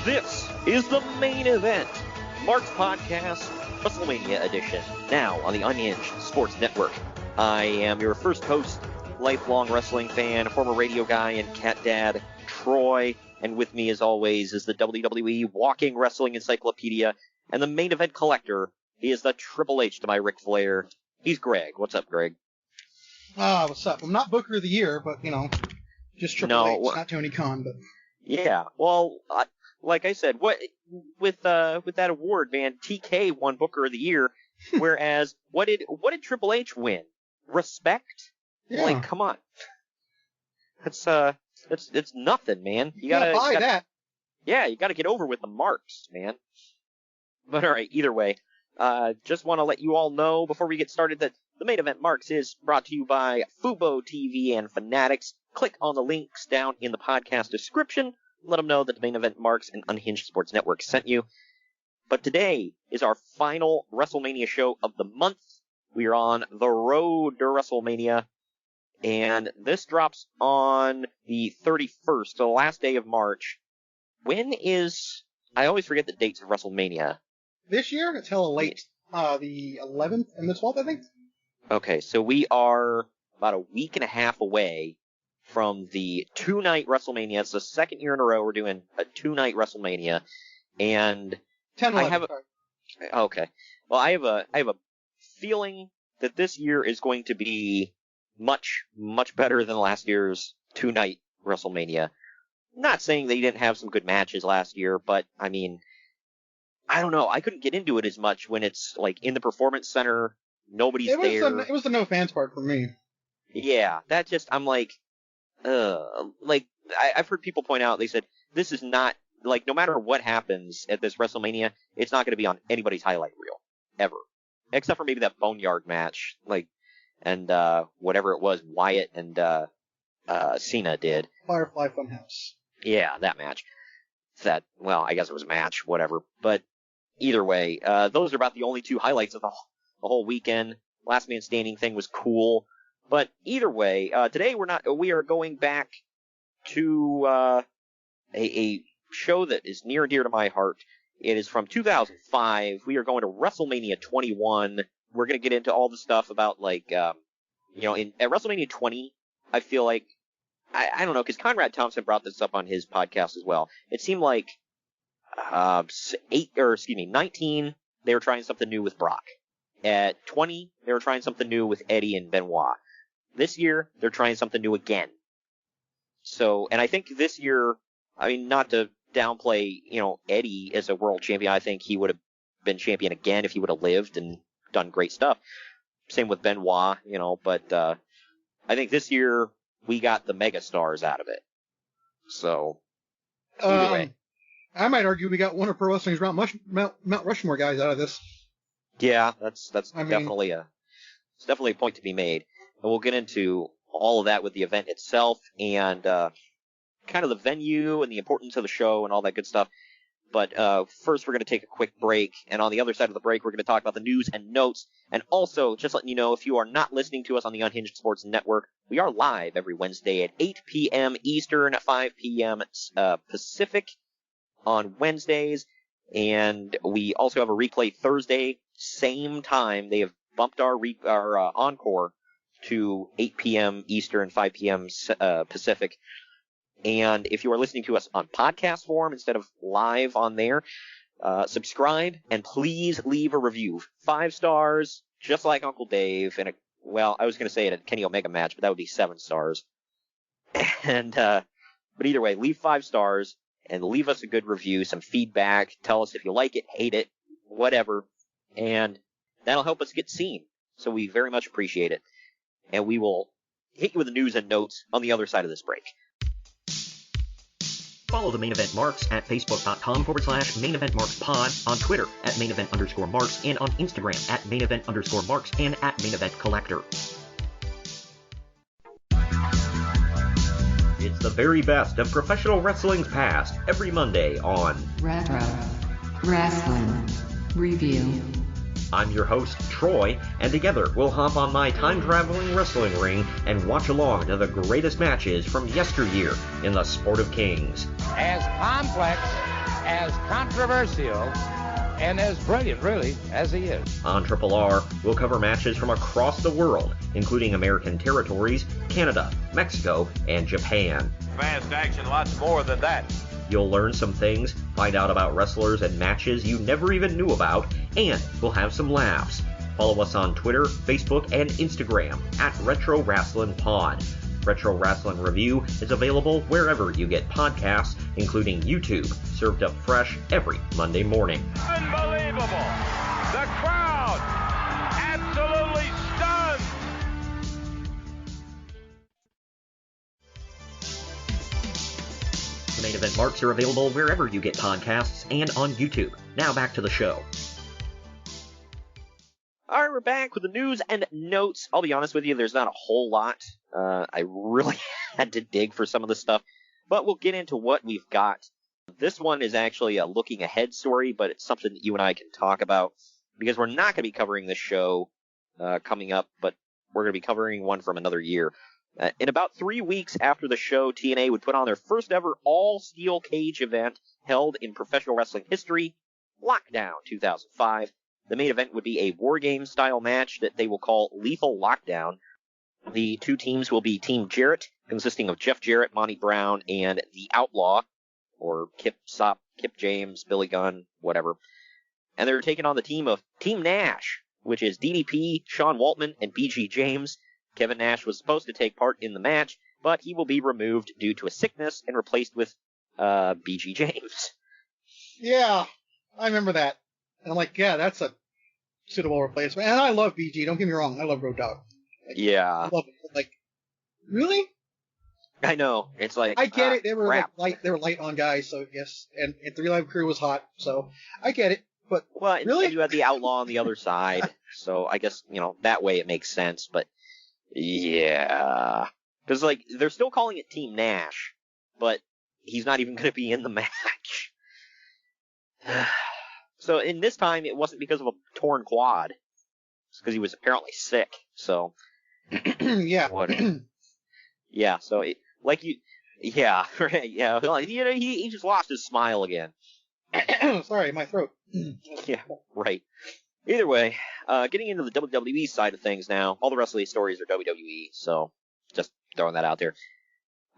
This is the main event, Mark's Podcast, WrestleMania edition, now on the Unhinged Sports Network. I am your first host, lifelong wrestling fan, former radio guy, and cat dad, Troy. And with me, as always, is the WWE Walking Wrestling Encyclopedia and the main event collector. He is the Triple H to my Ric Flair. He's Greg. What's up, Greg? What's up? I'm not Booker of the Year, but, just Triple H, not Tony Khan, but... Yeah, well, like I said, with that award, man, TK won Booker of the Year, whereas what did Triple H win? Respect? Yeah. Like, come on. It's nothing, man. You gotta buy that. Yeah, you gotta get over with the marks, man. But alright, either way, just want to let you all know before we get started that the main event Marks is brought to you by Fubo TV and Fanatics. Click on the links down in the podcast description. Let them know that the main event Marks and Unhinged Sports Network sent you. But today is our final WrestleMania show of the month. We are on the road to WrestleMania. And this drops on the 31st, the last day of March. I always forget the dates of WrestleMania. This year, it's hella late. The 11th and the 12th, I think. Okay, so we are about a week and a half away from the two-night WrestleMania. It's the second year in a row we're doing a two-night WrestleMania. And 10-11. Okay. Well, I have a feeling that this year is going to be much, much better than last year's two-night WrestleMania. Not saying they didn't have some good matches last year, but, I mean, I don't know. I couldn't get into it as much when it's, like, in the Performance Center, nobody's there. It was the no fans part for me. Yeah, that just, I'm like, I've heard people point out, they said, this is not, like, no matter what happens at this WrestleMania, it's not going to be on anybody's highlight reel. Ever. Except for maybe that Boneyard match, and whatever it was Wyatt and Cena did. Firefly Funhouse. Yeah, that match. I guess it was a match, whatever. But either way, those are about the only two highlights of the whole weekend. Last Man Standing thing was cool. But either way, today we are going back to a show that is near and dear to my heart. It is from 2005. We are going to WrestleMania 21. We're going to get into all the stuff about, at WrestleMania 20, I feel like, I don't know, because Conrad Thompson brought this up on his podcast as well. It seemed like 19, they were trying something new with Brock. At 20, they were trying something new with Eddie and Benoit. This year, they're trying something new again. So, and I think this year, I mean, not to downplay, Eddie as a world champion, I think he would have been champion again if he would have lived and done great stuff. Same with Benoit, but I think this year we got the mega stars out of it. So, either way. I might argue we got one of Pro Wrestling's Mount Rushmore guys out of this. Yeah, that's definitely a point to be made. And we'll get into all of that with the event itself and kind of the venue and the importance of the show and all that good stuff. But first, we're going to take a quick break, and on the other side of the break, we're going to talk about the news and notes. And also, just letting you know, if you are not listening to us on the Unhinged Sports Network, we are live every Wednesday at 8 p.m. Eastern, 5 p.m. Pacific on Wednesdays. And we also have a replay Thursday, same time. They have bumped our encore to 8 p.m. Eastern, 5 p.m. Pacific. And if you are listening to us on podcast form instead of live on there, subscribe and please leave a review. 5 stars, just like Uncle Dave. And I was going to say it at Kenny Omega match, but that would be 7 stars. And but either way, leave 5 stars and leave us a good review, some feedback. Tell us if you like it, hate it, whatever, and that'll help us get seen. So we very much appreciate it. And we will hit you with the news and notes on the other side of this break. Follow the Main Event Marks at Facebook.com/Main Event Marks Pod, on Twitter at Main Event _Marks, and on Instagram at Main Event _Marks and at Main Event Collector. It's the very best of professional wrestling's past every Monday on Retro Wrestling Review. I'm your host, Troy, and together we'll hop on my time-traveling wrestling ring and watch along to the greatest matches from yesteryear in the Sport of Kings. As complex as controversial and as brilliant, really, as he is. On Triple R, we'll cover matches from across the world, including American territories, Canada, Mexico, and Japan. Fast action, lots more than that. You'll learn some things, find out about wrestlers and matches you never even knew about, and we'll have some laughs. Follow us on Twitter, Facebook, and Instagram at Retro Wrestling Pod. Retro Wrestling Review is available wherever you get podcasts, including YouTube, served up fresh every Monday morning. Unbelievable! The crowd absolutely stunned! The main event marks are available wherever you get podcasts and on YouTube. Now back to the show. All right, we're back with the news and notes. I'll be honest with you, there's not a whole lot. I really had to dig for some of the stuff, but we'll get into what we've got. This one is actually a looking ahead story, but it's something that you and I can talk about because we're not going to be covering this show coming up, but we're going to be covering one from another year. In about 3 weeks after the show, TNA would put on their first ever all-steel cage event held in professional wrestling history, Lockdown 2005. The main event would be a War Games style match that they will call Lethal Lockdown. The two teams will be Team Jarrett, consisting of Jeff Jarrett, Monty Brown, and The Outlaw, or Kip James, Billy Gunn, whatever. And they're taking on the team of Team Nash, which is DDP, Sean Waltman, and BG James. Kevin Nash was supposed to take part in the match, but he will be removed due to a sickness and replaced with BG James. Yeah, I remember that. And I'm like, yeah, that's a suitable replacement. And I love BG, don't get me wrong, I love Road Dogg. Like, yeah. I love it. Like, really? I know. It's like, I get it. They were crap. like light. They were light on guys, so yes. And 3 Live Crew was hot, so I get it. But well, really, and you had the Outlaw on the other side, so I guess that way it makes sense. But yeah, because like they're still calling it Team Nash, but he's not even going to be in the match. So in this time, it wasn't because of a torn quad. It's because he was apparently sick. So yeah. What? Yeah. So right. Yeah. He just lost his smile again. Sorry, my throat. Yeah. Right. Either way, getting into the WWE side of things now. All the rest of these stories are WWE. So just throwing that out there.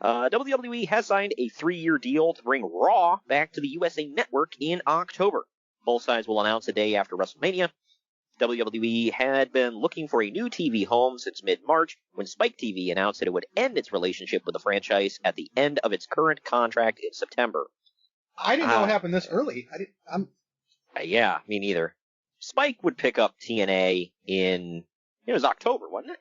WWE has signed a 3-year deal to bring Raw back to the USA Network in October. Both sides will announce a day after WrestleMania. WWE had been looking for a new TV home since mid-March when Spike TV announced that it would end its relationship with the franchise at the end of its current contract in September. I didn't know it happened this early. Yeah, me neither. Spike would pick up TNA in, it was October, wasn't it?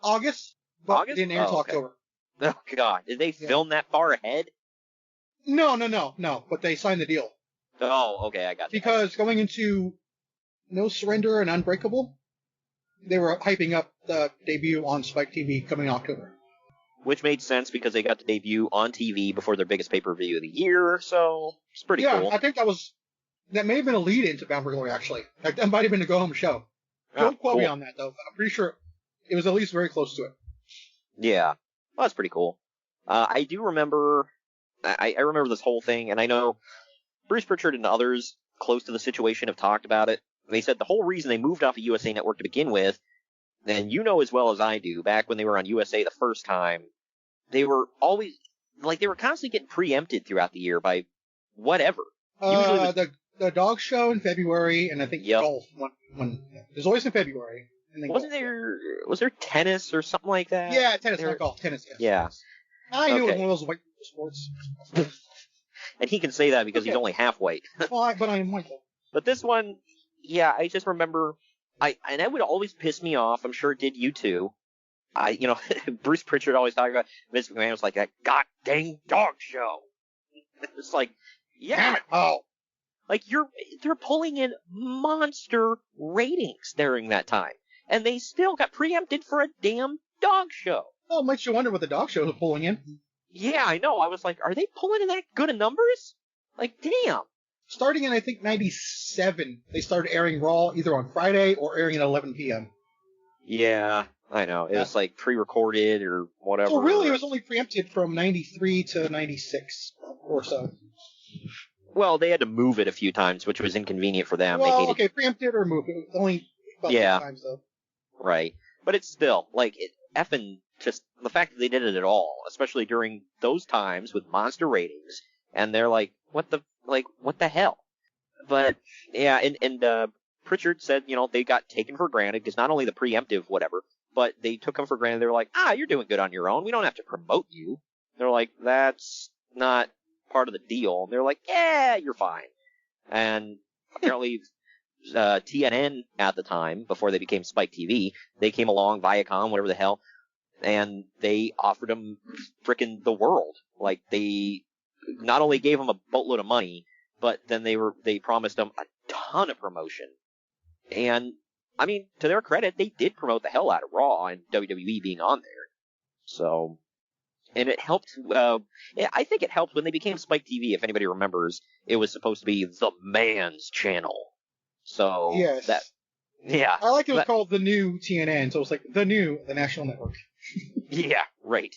August. But August? It didn't air until October. Oh, God. Did they film that far ahead? No. But they signed the deal. Oh, okay, I got that. Because going into No Surrender and Unbreakable, they were hyping up the debut on Spike TV coming in October. Which made sense because they got to debut on TV before their biggest pay-per-view of the year, so it's pretty cool. Yeah, I think that may have been a lead-in to Bound for Glory, actually. That might have been a go-home show. Don't quote me on that, though, but I'm pretty sure it was at least very close to it. Yeah, well, that's pretty cool. I do remember, I remember this whole thing, and I know Bruce Pritchard and others close to the situation have talked about it. They said the whole reason they moved off of USA Network to begin with, and you know as well as I do, back when they were on USA the first time, they were always, they were constantly getting preempted throughout the year by whatever. Usually the dog show in February, and I think golf. There's always in February. And then was there tennis or something like that? Yeah, tennis, not golf. Tennis, yes. Yeah. I knew it was one of those white sports. And he can say that because he's only half white. Well, but I am white. But this one, yeah, I just remember, and that would always piss me off. I'm sure it did you too. Bruce Pritchard always talked about Vince McMahon was like that god dang dog show. It's like, yeah. Oh. Like they're pulling in monster ratings during that time. And they still got preempted for a damn dog show. Well, it makes you wonder what the dog show is pulling in. Yeah, I know. I was like, are they pulling in that good of numbers? Like, damn. Starting in, I think, 97, they started airing Raw either on Friday or airing at 11 p.m. Yeah, I know. It was like pre-recorded or whatever. So really, it was only preempted from 93 to 96 or so. Well, they had to move it a few times, which was inconvenient for them. Well, okay, preempted or moved. It was only about 6 times, though. Right. But it's still, like, effing just the fact that they did it at all, especially during those times with monster ratings, and they're like, what the hell? But, yeah, and Pritchard said, they got taken for granted, because not only the preemptive whatever, but they took them for granted. They were like, you're doing good on your own. We don't have to promote you. They're like, that's not part of the deal. And they're like, yeah, you're fine. And apparently, TNN at the time, before they became Spike TV, they came along, Viacom, whatever the hell, and they offered them frickin' the world. Like, they not only gave them a boatload of money, but then they promised them a ton of promotion. And, I mean, to their credit, they did promote the hell out of Raw and WWE being on there. So, and it helped, I think it helped when they became Spike TV, if anybody remembers, it was supposed to be the man's channel. So, yes. Yeah. I like it was called the new TNN, so it was like the National Network. Yeah, right.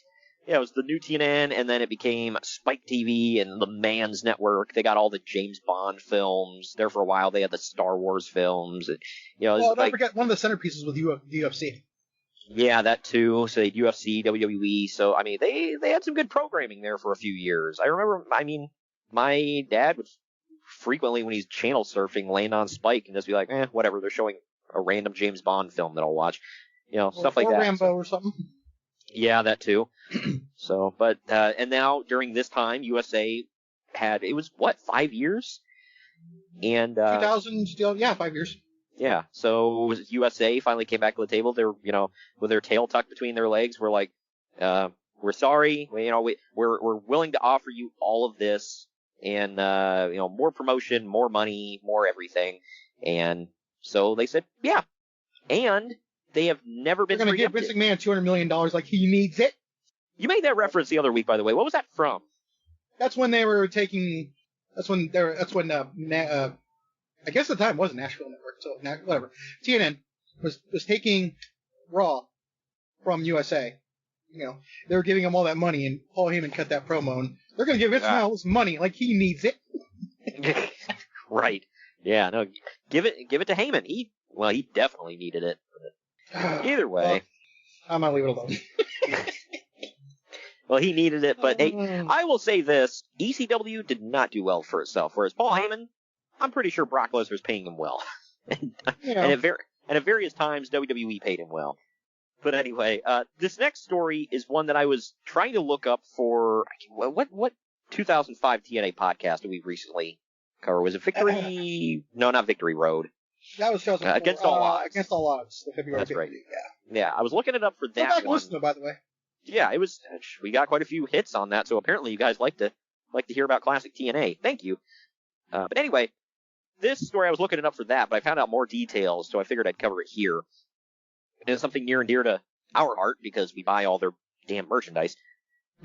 Yeah, it was the new TNN, and then it became Spike TV and the Man's Network. They got all the James Bond films. There for a while, they had the Star Wars films. And, don't forget, one of the centerpieces was UFC. Yeah, that too. So they had UFC, WWE. So, I mean, they had some good programming there for a few years. I remember, my dad would frequently, when he's channel surfing, land on Spike and just be like, whatever, they're showing a random James Bond film that I'll watch. Stuff like that. Or Rambo or something. Yeah, that too. So, but, and now during this time, USA had, it was 5 years? And, 2000, 5 years. Yeah, so USA finally came back to the table. They're, with their tail tucked between their legs, we're like, we're sorry, we're willing to offer you all of this, and, more promotion, more money, more everything. And so they said, yeah. And they have never been preempted. They're going to give Vince McMahon $200 million like he needs it. You made that reference the other week, by the way. What was that from? That's when they were taking, I guess at the time it was Nashville Network, so whatever. TNN was taking Raw from USA. They were giving him all that money, and Paul Heyman cut that promo, and they're going to give Vince McMahon his money like he needs it. Right. Yeah, no, give it to Heyman. He definitely needed it. Either way. I might leave it alone. Well, he needed it, but hey, I will say this. ECW did not do well for itself, whereas Paul Heyman, I'm pretty sure Brock Lesnar's paying him well. And at various times, WWE paid him well. But anyway, this next story is one that I was trying to look up for, what 2005 TNA podcast did we recently cover? Was it Victory? No, not Victory Road. That was Against All Odds. Against All Odds. The February That's 50, right. Yeah. Yeah, I was looking it up for that one. Listen to, by the way. Yeah, it was. We got quite a few hits on that, so apparently you guys like to hear about classic TNA. Thank you. But anyway, this story I was looking it up for that, but I found out more details, so I figured I'd cover it here. It is something near and dear to our heart because we buy all their damn merchandise.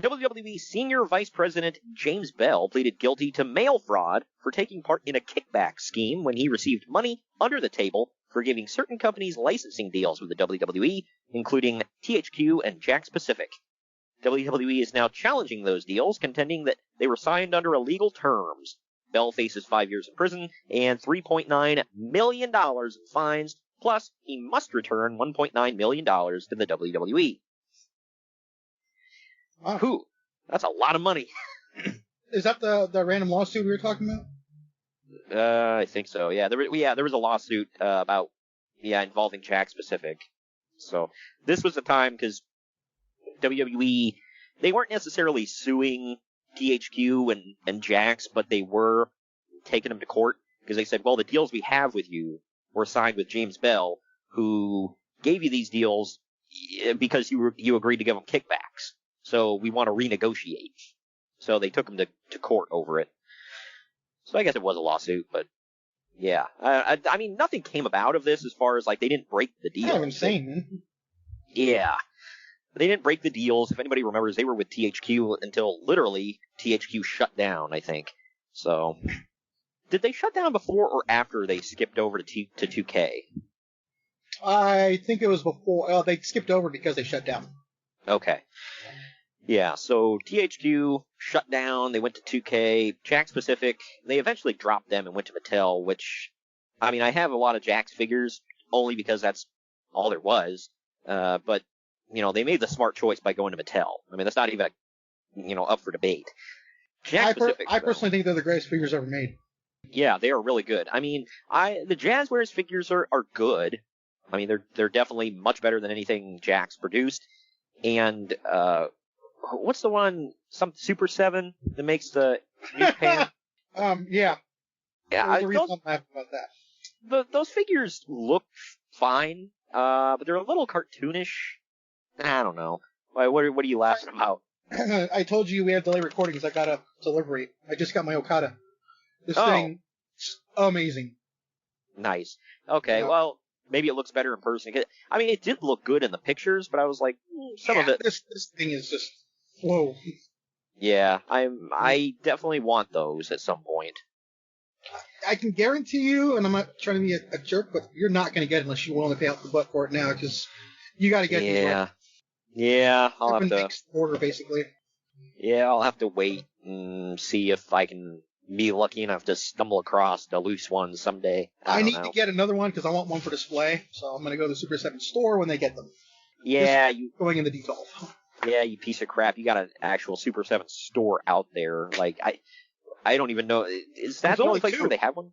WWE Senior Vice President James Bell pleaded guilty to mail fraud for taking part in a kickback scheme when he received money under the table for giving certain companies licensing deals with the WWE, including THQ and Jakks Pacific. WWE is now challenging those deals, contending that they were signed under illegal terms. Bell faces 5 years in prison and $3.9 million in fines, plus he must return $1.9 million to the WWE. Wow. Whew, that's a lot of money. Is that the random lawsuit we were talking about? I think so. Yeah, there was a lawsuit involving Jakks Pacific. So this was the time because WWE, they weren't necessarily suing THQ and Jakks, but they were taking them to court because they said, well, the deals we have with you were signed with James Bell, who gave you these deals because you agreed to give them kickbacks. So we want to renegotiate. So they took him to court over it. So I guess it was a lawsuit, but yeah. I mean, nothing came about of this as far as, like, they didn't break the deal. Kind of insane, man. Yeah. They didn't break the deals. If anybody remembers, they were with THQ until literally THQ shut down, I think. So, did they shut down before or after they skipped over to 2K? I think it was before. They skipped over because they shut down. Okay. Yeah, so THQ shut down, they went to 2K, Jakks Pacific, they eventually dropped them and went to Mattel, which, I mean, I have a lot of Jakks figures, only because that's all there was, but, you know, they made the smart choice by going to Mattel. I mean, that's not even, you know, up for debate. I personally think they're the greatest figures ever made. Yeah, they are really good. I mean, the Jazzwares figures are good. I mean, they're definitely much better than anything Jakks produced, and, what's the one, some Super 7 that makes the New Japan? Yeah. Yeah, There's a reason I'm laughing about that. Those figures look fine, but they're a little cartoonish. I don't know. What are you laughing about? I told you we had delay recordings. I got a delivery. I just got my Okada. This thing, amazing. Nice. Okay, Yeah. well, maybe it looks better in person. I mean, it did look good in the pictures, but I was like, some of it. This thing is just, whoa. Yeah, I definitely want those at some point. I can guarantee you, and I'm not trying to be a jerk, but you're not going to get it unless you're willing to pay out the butt for it now, because you got to get these. Yeah, I'll have to. Next order, basically. Yeah, I'll have to wait and see if I can be lucky enough to stumble across the loose ones someday. I need know. to get another one because I want one for display, so I'm going to go to the Super 7 store when they get them. Yeah, going in the default. Yeah, you piece of crap. You got an actual Super 7 store out there. Like, I don't even know. Is that the only place where they have one?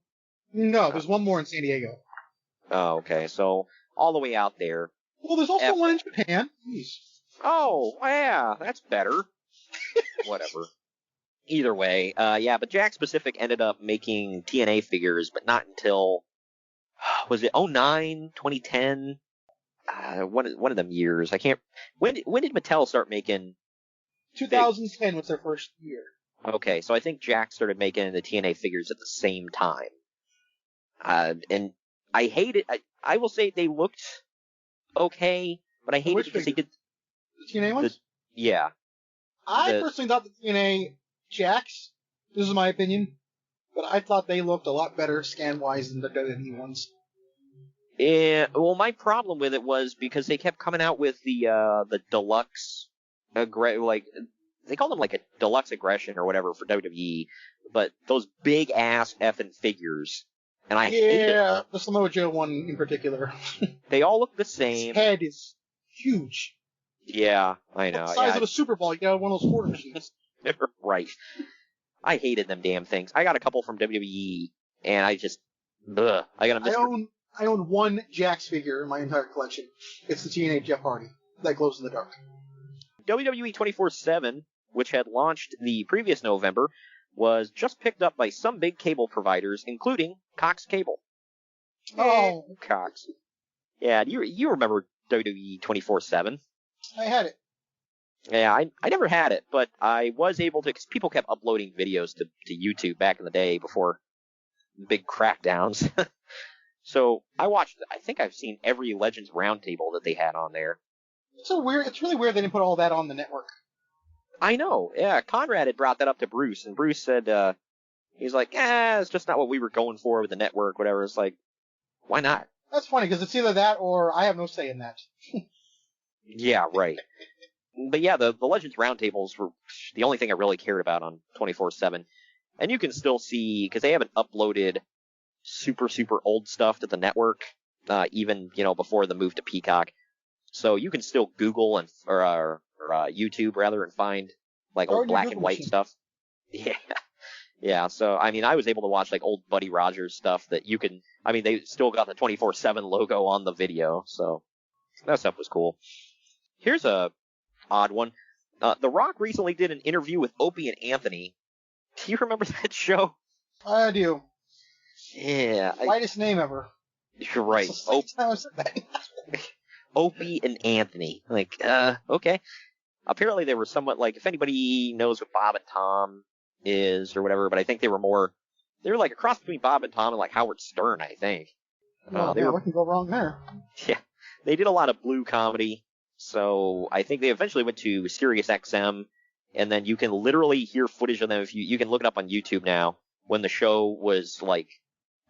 No, there's one more in San Diego. Oh, okay. So, all the way out there. Well, there's also one in Japan. Jeez. Oh, yeah, that's better. Whatever. Either way, yeah, but Jakks Pacific ended up making TNA figures, but not until, was it 2009, 2010? One of them years. I can't. When did Mattel start making? 2010 was their first year. Okay, so I think Jakks started making the TNA figures at the same time. And I hate it. I will say they looked okay, but I hated it because they did the TNA ones. Yeah. I personally thought the TNA Jakks. This is my opinion, but I thought they looked a lot better scan-wise than the WWE ones. Yeah, well, my problem with it was because they kept coming out with the deluxe, like, they called them like a deluxe aggression or whatever for WWE, but those big ass effing figures, and I hate it. Yeah, the Samoa Joe one in particular. They all look the same. His head is huge. Yeah, I know. The size of a Super Bowl. You got one of those quarter machines. Right. I hated them damn things. I got a couple from WWE, and I just, ugh. I own one Jakks figure in my entire collection. It's the TNA Jeff Hardy that glows in the dark. WWE 24/7, which had launched the previous November, was just picked up by some big cable providers, including Cox Cable. Oh, Cox. Yeah, you remember WWE 24/7? I had it. Yeah, I never had it, but I was able to, because people kept uploading videos to YouTube back in the day before the big crackdowns. So I think I've seen every Legends Roundtable that they had on there. It's really weird they didn't put all that on the network. I know, yeah. Conrad had brought that up to Bruce, and Bruce said, he's like, it's just not what we were going for with the network, whatever. It's like, why not? That's funny, because it's either that or I have no say in that. Yeah, right. But yeah, the Legends Roundtables were the only thing I really cared about on 24/7. And you can still see, because they haven't uploaded super, super old stuff to the network, even, before the move to Peacock. So you can still Google or YouTube rather and find like old black and white stuff. Yeah. Yeah. So, I mean, I was able to watch like old Buddy Rogers stuff that they still got the 24/7 logo on the video. So that stuff was cool. Here's a odd one. The Rock recently did an interview with Opie and Anthony. Do you remember that show? I do. Yeah. Whitest name ever. You're right. Opie and Anthony. Like, okay. Apparently they were somewhat like, if anybody knows what Bob and Tom is or whatever, but I think they were like a cross between Bob and Tom and like Howard Stern, I think. What can go wrong there? Yeah. They did a lot of blue comedy. So I think they eventually went to Sirius XM, and then you can literally hear footage of them. If you can look it up on YouTube now, when the show was like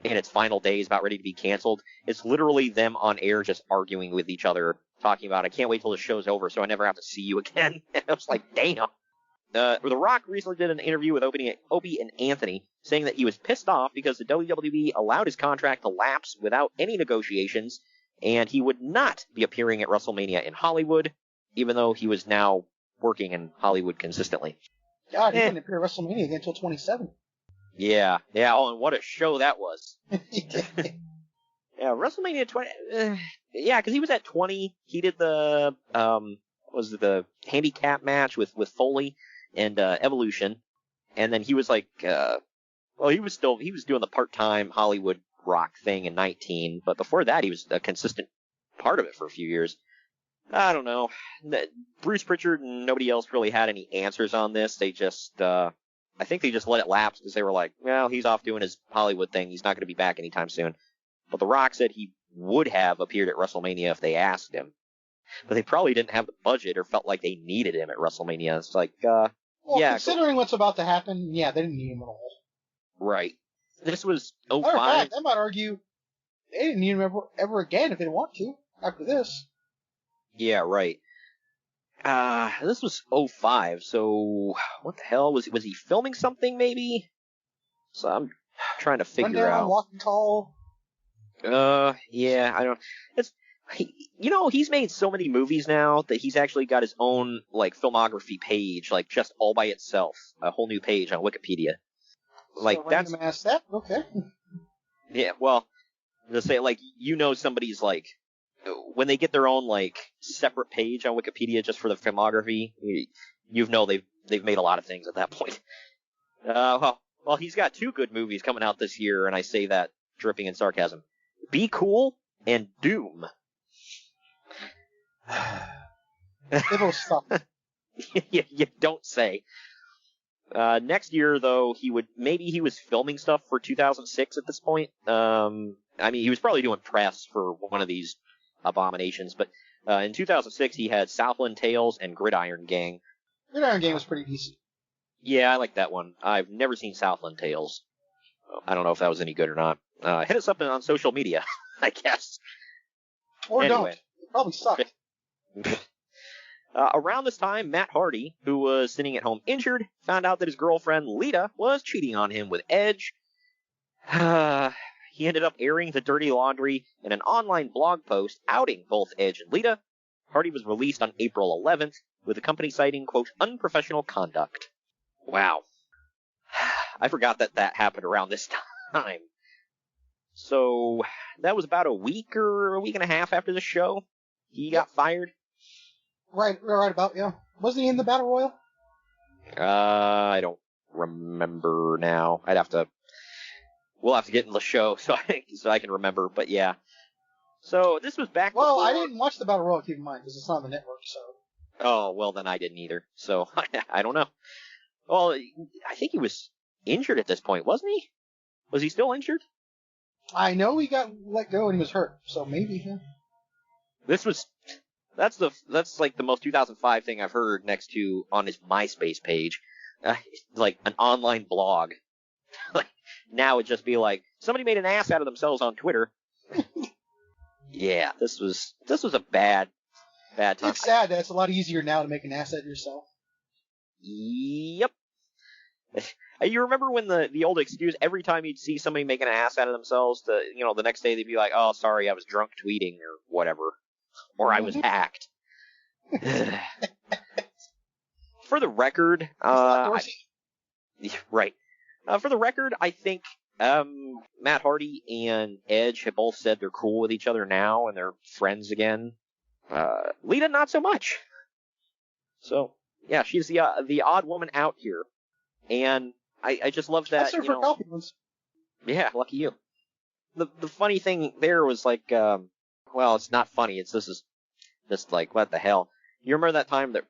in its final days, about ready to be canceled. It's literally them on air just arguing with each other, talking about, I can't wait till the show's over so I never have to see you again. And I was like, damn. The Rock recently did an interview with Opie and Anthony, saying that he was pissed off because the WWE allowed his contract to lapse without any negotiations, and he would not be appearing at WrestleMania in Hollywood, even though he was now working in Hollywood consistently. God, he didn't appear at WrestleMania again until 27. Yeah. Oh, and what a show that was. Yeah, WrestleMania 20. Yeah, because he was at 20. He did the the handicap match with Foley and Evolution, and then he was like, he was doing the part-time Hollywood Rock thing in 19, but before that he was a consistent part of it for a few years. I don't know. Bruce Pritchard and nobody else really had any answers on this. They just, I think they just let it lapse because they were like, well, he's off doing his Hollywood thing. He's not going to be back anytime soon. But The Rock said he would have appeared at WrestleMania if they asked him. But they probably didn't have the budget or felt like they needed him at WrestleMania. It's like, considering what's about to happen, yeah, they didn't need him at all. Right. This was 05. Matter of fact, I might argue they didn't need him ever again if they want to after this. Yeah, right. This was 05, so what the hell? Was he filming something, maybe? So I'm trying to figure out. Walking tall. Yeah, I don't. He's made so many movies now that he's actually got his own, like, filmography page, like, just all by itself. A whole new page on Wikipedia. Like, so that's. Ass that? Okay. Yeah, well, to say, like, somebody's, like, when they get their own, like, separate page on Wikipedia just for the filmography, they've made a lot of things at that point. Well, he's got 2 good movies coming out this year, and I say that dripping in sarcasm. Be Cool and Doom. They both suck. You don't say. Next year, though, he was filming stuff for 2006 at this point. He was probably doing press for one of these abominations, but in 2006 he had Southland Tales and Gridiron Gang. Gridiron Gang was pretty decent. Yeah, I like that one. I've never seen Southland Tales. I don't know if that was any good or not. Hit us up on social media, I guess. Or anyway. Don't. It probably sucked. Around this time, Matt Hardy, who was sitting at home injured, found out that his girlfriend, Lita, was cheating on him with Edge. He ended up airing the dirty laundry in an online blog post outing both Edge and Lita. Hardy was released on April 11th, with the company citing, quote, unprofessional conduct. Wow. I forgot that happened around this time. So, that was about a week or a week and a half after the show. He got fired. Right about, yeah. Wasn't he in the Battle Royal? I don't remember now. We'll have to get in the show so I can remember, but yeah. So, this was back before... Well, I didn't watch the Battle Royal, keep in mind, because it's not on the network, so... Oh, well, then I didn't either. So, I don't know. Well, I think he was injured at this point, wasn't he? Was he still injured? I know he got let go and he was hurt, so maybe, yeah. That's like the most 2005 thing I've heard next to on his MySpace page. Like an online blog. Like, now it'd just be like, somebody made an ass out of themselves on Twitter. Yeah, this was a bad time. It's sad that it's a lot easier now to make an ass out of yourself. Yep. You remember when the old excuse, every time you'd see somebody making an ass out of themselves, the next day they'd be like, oh, sorry, I was drunk tweeting or whatever. Or I was hacked. For the record, right. For the record, I think Matt Hardy and Edge have both said they're cool with each other now and they're friends again. Lita, not so much. So, yeah, she's the odd woman out here. And I just love that. That's her for compliments. Yeah, lucky you. The funny thing there was like, well, it's not funny. This is just like, what the hell? You remember that time that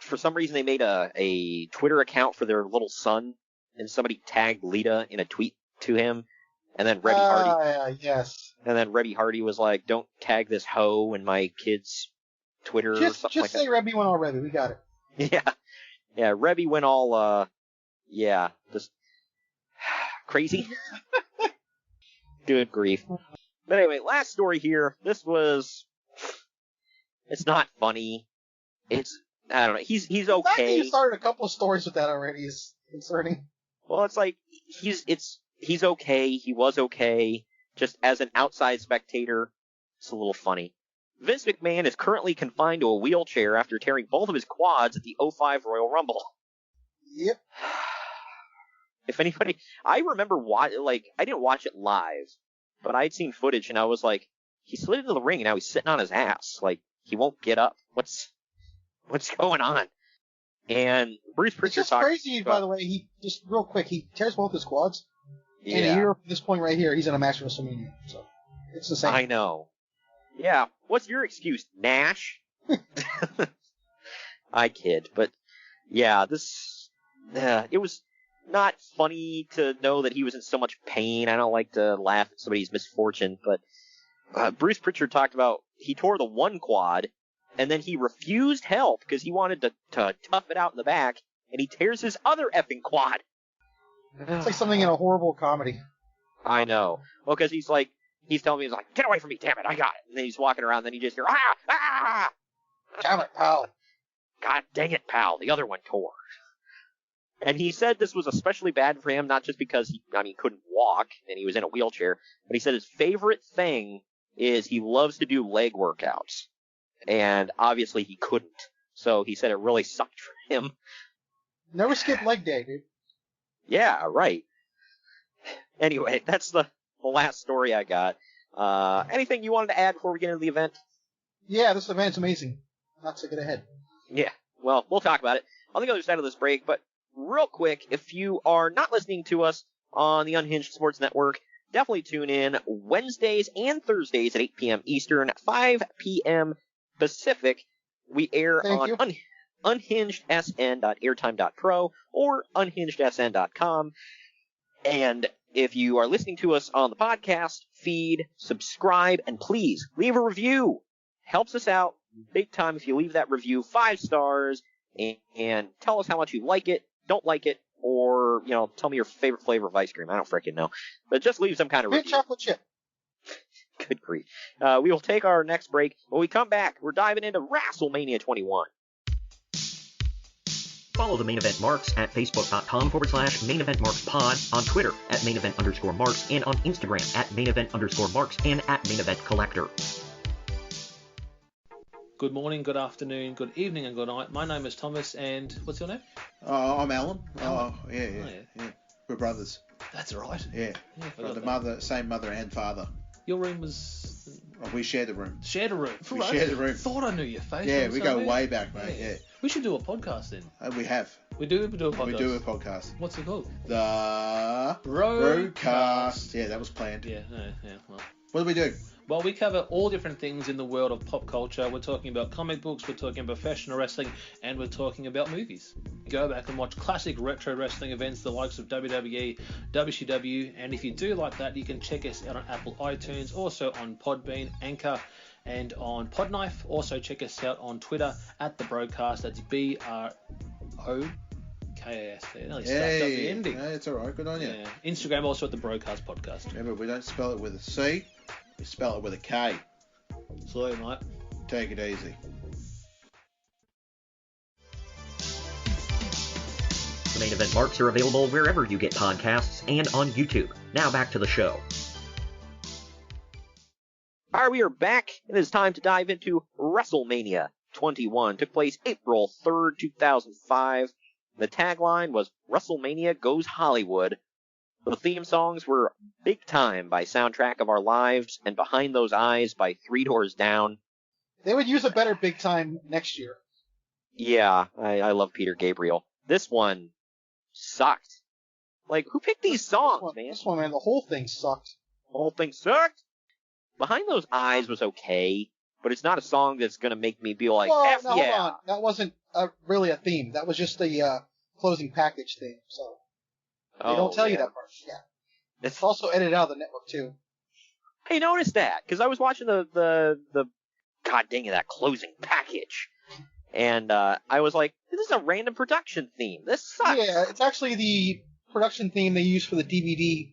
for some reason they made a Twitter account for their little son, and somebody tagged Lita in a tweet to him, and then Rebby Hardy. Yes. And then Rebby Hardy was like, "Don't tag this hoe in my kid's Twitter." Or something just like say that. Rebby went all Rebby. We got it. Yeah. Rebby went all just crazy. Good grief. But anyway, last story here. It's not funny. I don't know. He's okay. The fact that you started a couple of stories with that already is concerning. Well, it's like, he's okay. He was okay. Just as an outside spectator, it's a little funny. Vince McMahon is currently confined to a wheelchair after tearing both of his quads at the 05 Royal Rumble. Yep. If anybody, I remember I didn't watch it live, but I'd seen footage and I was like, he slid into the ring and now he's sitting on his ass. Like, he won't get up. What's going on? And Bruce Pritchard It's just crazy, by the way. He just real quick, he tears both his quads. Yeah. And here, at this point right here, he's in a match for WrestleMania. So it's the same. I know. Yeah. What's your excuse, Nash? I kid, but yeah, it was not funny to know that he was in so much pain. I don't like to laugh at somebody's misfortune, but Bruce Pritchard talked about he tore the one quad, and then he refused help because he wanted to tough it out in the back, and he tears his other effing quad. It's like something in a horrible comedy. I know. Well, because he's telling me, get away from me, damn it, I got it. And then he's walking around, and then you just hear, ah! Damn it, pal. God dang it, pal, the other one tore. And he said this was especially bad for him, not just because he couldn't walk and he was in a wheelchair, but he said his favorite thing is he loves to do leg workouts. And obviously he couldn't. So he said it really sucked for him. Never skip leg day, dude. Yeah, right. Anyway, that's the last story I got. Anything you wanted to add before we get into the event? Yeah, this event's amazing. Not to get ahead. Yeah, well, we'll talk about it on the other side of this break, but real quick, if you are not listening to us on the Unhinged Sports Network, definitely tune in Wednesdays and Thursdays at 8 p.m. Eastern, 5 p.m. Pacific. We air on unhingedsn.airtime.pro or unhingedsn.com. And if you are listening to us on the podcast feed, subscribe, and please leave a review. Helps us out big time if you leave that review 5 stars and tell us how much you like it, don't like it, or, tell me your favorite flavor of ice cream. I don't frickin' know. But just leave some kind of review. Chocolate chip. Good grief. We will take our next break. When we come back, we're diving into WrestleMania 21. Follow the Main Event Marks at Facebook.com/Main Event Marks Pod, on Twitter at Main Event _Marks, and on Instagram at Main Event _Marks and at Main Event Collector. Good morning, good afternoon, good evening, and good night. My name is Thomas, and what's your name? I'm Alan. Alan. Oh, yeah. We're brothers. That's right. Yeah. Same mother and father. Your room was... Oh, we shared a room. Shared a room. We shared a room. Thought I knew your face. Yeah, we go way back, mate. Yeah. We should do a podcast then. We have. We do a podcast. We do a podcast. What's it called? The Broadcast. Yeah, that was planned. Yeah. Well. What do we do? Well, we cover all different things in the world of pop culture. We're talking about comic books, we're talking about professional wrestling, and we're talking about movies. Go back and watch classic retro wrestling events, the likes of WWE, WCW, and if you do like that, you can check us out on Apple iTunes, also on Podbean, Anchor, and on Podknife. Also check us out on Twitter at The Broadcast. That's BROKAST. Nearly stuffed up the ending. Yeah, it's alright, good on you. Yeah. Instagram also at The Broadcast Podcast. Remember, we don't spell it with a C, we spell it with a K. Sorry, mate. Take it easy. The Main Event Marks are available wherever you get podcasts and on YouTube. Now back to the show. All right, we are back. It is time to dive into WrestleMania 21. Took place April 3rd, 2005. The tagline was WrestleMania Goes Hollywood. The theme songs were Big Time by Soundtrack of Our Lives and Behind Those Eyes by Three Doors Down. They would use a better Big Time next year. Yeah, I love Peter Gabriel. This one sucked. Like, who picked these songs, man? This one, man, the whole thing sucked. The whole thing sucked? Behind Those Eyes was okay, but it's not a song that's going to make me be like, well, F no, yeah. Hold on. That wasn't really a theme. That was just the closing package theme, so... They don't tell you that part. Yeah. It's also edited out of the network, too. I noticed that, because I was watching the god dang it, that closing package. And I was like, this is a random production theme. This sucks. Yeah, it's actually the production theme they used for the DVD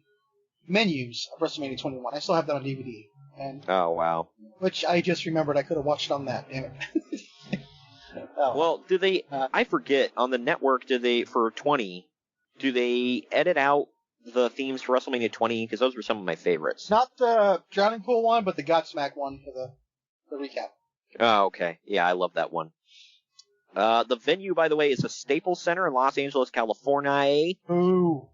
menus of WrestleMania 21. I still have that on DVD. And Oh, wow. which I just remembered I could have watched on that. Damn it. Oh. Well, do they, I forget, on the network, for 20, do they edit out the themes for WrestleMania 20? Because those were some of my favorites. Not the Drowning Pool one, but the Godsmack one for the recap. Oh, okay. Yeah, I love that one. The venue, by the way, is the Staples Center in Los Angeles, California. Ooh.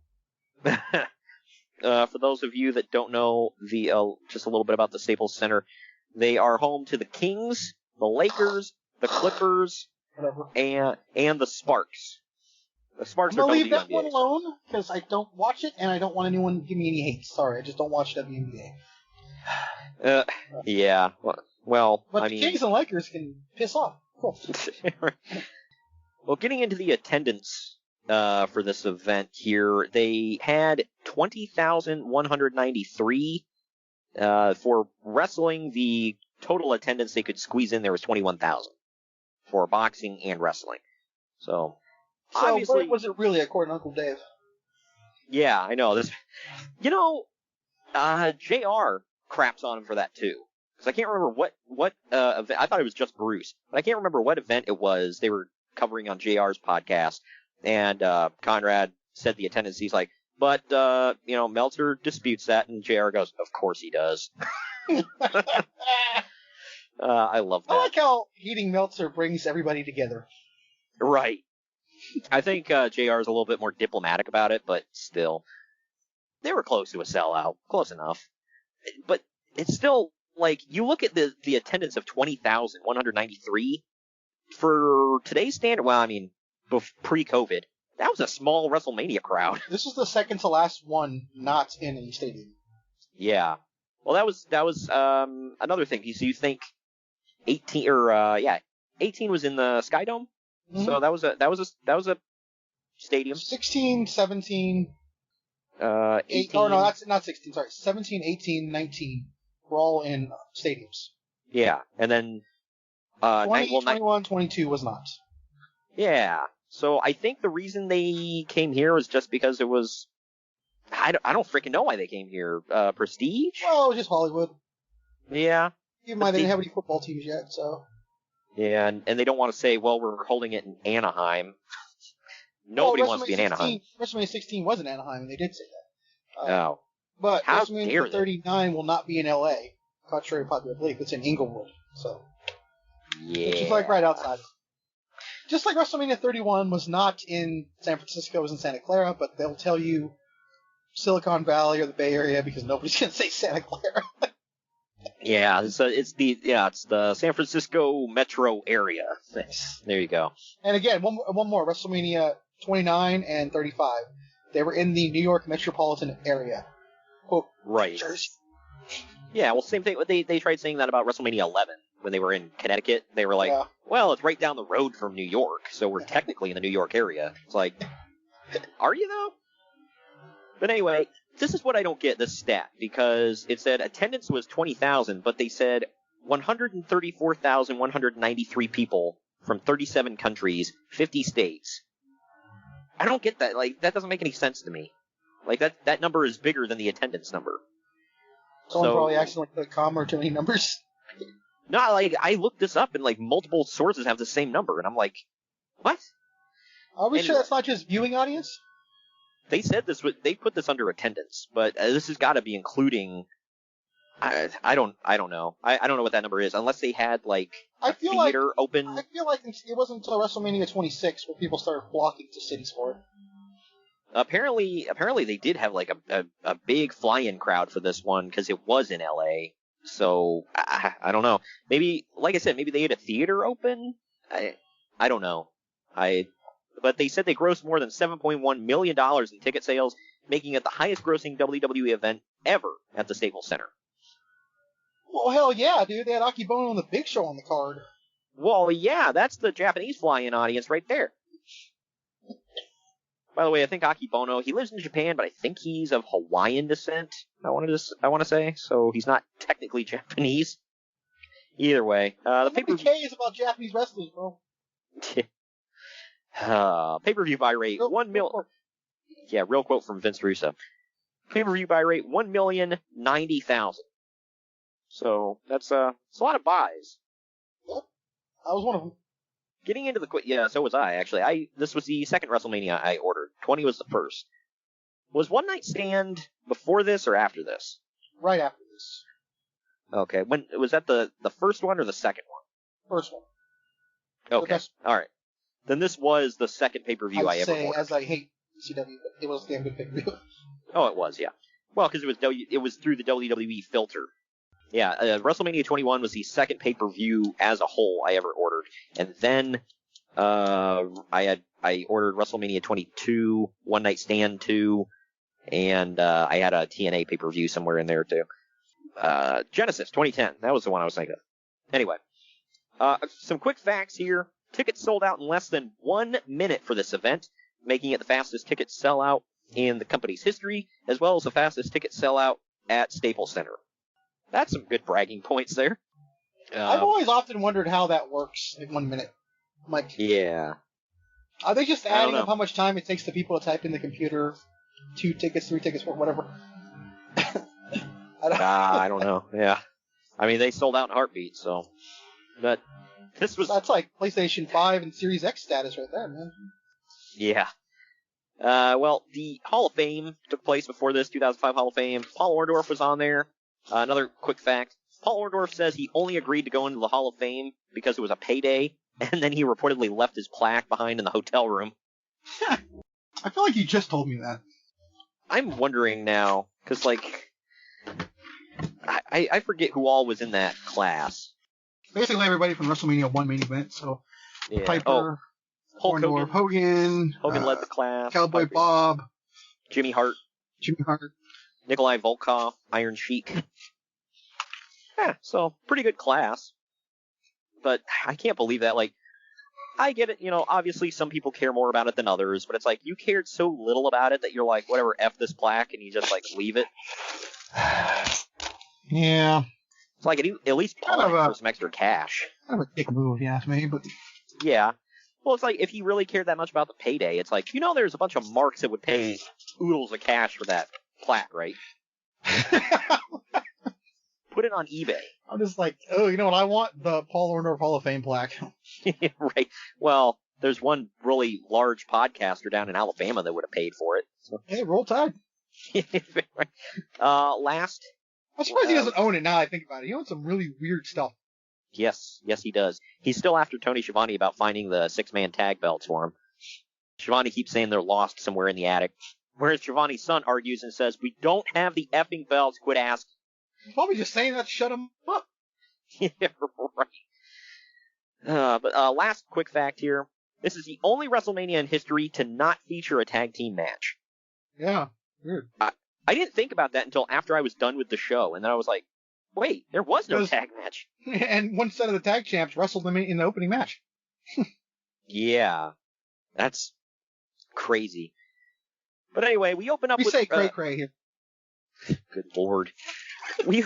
For those of you that don't know just a little bit about the Staples Center, they are home to the Kings, the Lakers, the Clippers, and the Sparks. The Sparks I'm are gonna leave WNBA. that one alone because I don't watch it and I don't want anyone to give me any hate. Sorry, I just don't watch WNBA. Yeah. Well, But I the mean, Kings and Lakers can piss off. Cool. Well, getting into the attendance for this event here, they had 20,193 for wrestling. The total attendance they could squeeze in there was 21,000 for boxing and wrestling. So obviously, what was it really according to Uncle Dave? Yeah, I know this. JR craps on him for that too. Because I can't remember what event. I thought it was just Bruce, but I can't remember what event it was they were covering on JR's podcast. And Conrad said the attendance. He's like, but Meltzer disputes that, and JR goes, of course he does. I love that. I like how hating Meltzer brings everybody together. Right. I think JR is a little bit more diplomatic about it, but still, they were close to a sellout. Close enough. But it's still, like, you look at the attendance of 20,193 for today's standard. Well, I mean, pre-COVID, that was a small WrestleMania crowd. This was the second to last one not in a stadium. Yeah. Well, that was another thing. So you think 18 was in the Sky Dome? Mm-hmm. So that was a stadium. 16, 17, 18. Oh no, that's not 16. Sorry, 17, 18, 19 were all in stadiums. Yeah, and then 20, 21, 22 was not. Yeah. So I think the reason they came here was just because it was. I don't freaking know why they came here. Prestige? Well, it was just Hollywood. Yeah. Even though they didn't have any football teams yet, so. Yeah, and they don't want to say, well, we're holding it in Anaheim. Nobody wants to be in Anaheim. WrestleMania 16 was in Anaheim, and they did say that. Oh. But How WrestleMania 39 will not be in LA, contrary to popular belief. It's in Inglewood, so. Yeah. Which is like right outside. Just like WrestleMania 31 was not in San Francisco, it was in Santa Clara, but they'll tell you Silicon Valley or the Bay Area because nobody's going to say Santa Clara. Yeah, it's the San Francisco metro area. There you go. And again, one more, WrestleMania 29 and 35. They were in the New York metropolitan area. Quote, right. Jersey. Yeah, well, same thing. They tried saying that about WrestleMania 11 when they were in Connecticut. They were like, well, it's right down the road from New York, so we're technically in the New York area. It's like, are you though? But anyway, this is what I don't get, this stat, because it said attendance was 20,000, but they said 134,193 people from 37 countries, 50 states. I don't get that. Like, that doesn't make any sense to me. Like, that number is bigger than the attendance number. Someone probably accidentally put a comma or too many numbers. No, like, I looked this up and, like, multiple sources have the same number, and I'm like, what? Are we sure that's not just viewing audience? They said they put this under attendance, but this has got to be including. I don't know. I don't know what that number is, unless they had like a theater open. I feel like it wasn't until WrestleMania 26 where people started flocking to cities for it. Apparently they did have like a big fly-in crowd for this one because it was in LA. So I don't know. Maybe, like I said, maybe they had a theater open. I don't know. But they said they grossed more than $7.1 million in ticket sales, making it the highest-grossing WWE event ever at the Staples Center. Well, hell yeah, dude. They had Akibono and the Big Show on the card. Well, yeah, that's the Japanese fly-in audience right there. By the way, I think Akibono, he lives in Japan, but I think he's of Hawaiian descent, I want to say, so he's not technically Japanese. Either way. The pay-per-view is about Japanese wrestlers, bro. Pay-per-view buy rate, 1 million. Yeah, real quote from Vince Russo. Pay-per-view buy rate, 1,090,000. So that's a lot of buys. I was one of them. Getting into so was I, actually. This was the second WrestleMania I ordered. 20 was the first. Was One Night Stand before this or after this? Right after this. Okay. When was that the first one or the second one? First one. Okay. All right. Then this was the second pay-per-view I ever ordered. As I hate CW, but it was a damn good pay-per-view. Oh, it was, yeah. Well, because it was through the WWE filter. Yeah, WrestleMania 21 was the second pay-per-view as a whole I ever ordered. And then I ordered WrestleMania 22, One Night Stand 2, and I had a TNA pay-per-view somewhere in there too. Genesis 2010, that was the one I was thinking of. Anyway, some quick facts here. Tickets sold out in less than 1 minute for this event, making it the fastest ticket sellout in the company's history, as well as the fastest ticket sellout at Staples Center. That's some good bragging points there. I've always often wondered how that works in 1 minute. I'm like, yeah. Are they just adding up how much time it takes the people to type in the computer? 2 tickets, 3 tickets, whatever. I don't know. Yeah. I mean, they sold out in a heartbeat, so. But this was. That's like PlayStation 5 and Series X status right there, man. Yeah. Well, the Hall of Fame took place before this, 2005 Hall of Fame. Paul Orndorff was on there. Another quick fact. Paul Orndorff says he only agreed to go into the Hall of Fame because it was a payday, and then he reportedly left his plaque behind in the hotel room. I feel like you just told me that. I'm wondering now, because, I forget who all was in that class. Basically everybody from WrestleMania 1 main event, so Yeah. Piper, Hulk Hogan led the class. Cowboy Piper. Bob, Jimmy Hart, Nikolai Volkov, Iron Sheik. Yeah, so pretty good class. But I can't believe that. I get it, obviously some people care more about it than others, but it's like you cared so little about it that you're like, whatever, F this plaque, and you just leave it. Yeah. It's like at least pawn for some extra cash. Kind of a dick move, if you ask me, but. Yeah. Well, it's like if he really cared that much about the payday, it's like, there's a bunch of marks that would pay oodles of cash for that plaque, right? Put it on eBay. I'm just like, oh, you know what? I want the Paul Orndorff Hall of Fame plaque. Right. Well, there's one really large podcaster down in Alabama that would have paid for it. So. Hey, roll tide. Last. I'm surprised he doesn't own it now that I think about it. He owns some really weird stuff. Yes, he does. He's still after Tony Schiavone about finding the 6-man tag belts for him. Schiavone keeps saying they're lost somewhere in the attic. Whereas Schiavone's son argues and says, we don't have the effing belts, quit asking. He's probably just saying that to shut him up. Yeah, right. But last quick fact here. This is the only WrestleMania in history to not feature a tag team match. Yeah, weird. I didn't think about that until after I was done with the show, and then I was like, wait, there was no tag match. And one set of the tag champs wrestled them in the opening match. Yeah, that's crazy. But anyway, we open up with... We say cray-cray here. Good lord. We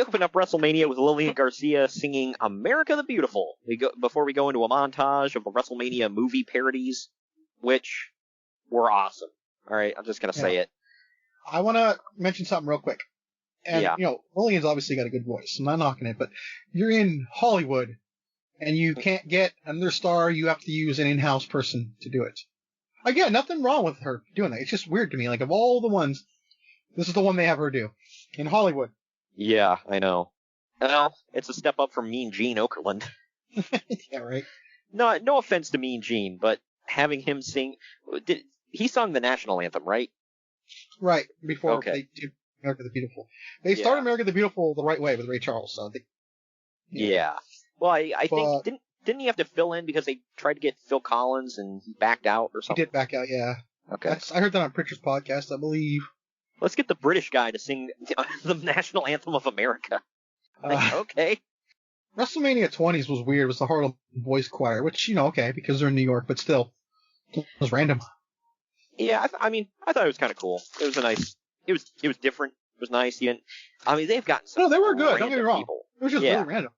open up WrestleMania with Lillian Garcia singing America the Beautiful before we go into a montage of the WrestleMania movie parodies, which were awesome. All right, I'm just going to say it. I want to mention something real quick. And, Lillian's obviously got a good voice. I'm not knocking it, but you're in Hollywood, and you can't get another star. You have to use an in-house person to do it. Again, nothing wrong with her doing that. It's just weird to me. Of all the ones, this is the one they have her do. In Hollywood. Yeah, I know. Well, it's a step up from Mean Gene Okerlund. Yeah, right. No offense to Mean Gene, but having him sing... He sung the national anthem, right? Right, before they did America the Beautiful. They started America the Beautiful the right way with Ray Charles, so Yeah. Well, I think didn't he have to fill in because they tried to get Phil Collins and he backed out or something? He did back out, yeah. Okay. I heard that on Pritchard's podcast, I believe. Let's get the British guy to sing the national anthem of America. Okay. WrestleMania 20s was weird. It was the Harlem Boys Choir, which, okay, because they're in New York, but still. It was random. Yeah, I thought it was kind of cool. It was a nice... It was different. It was nice. They've gotten some... No, they were good. Don't get me wrong. People. It was just really random.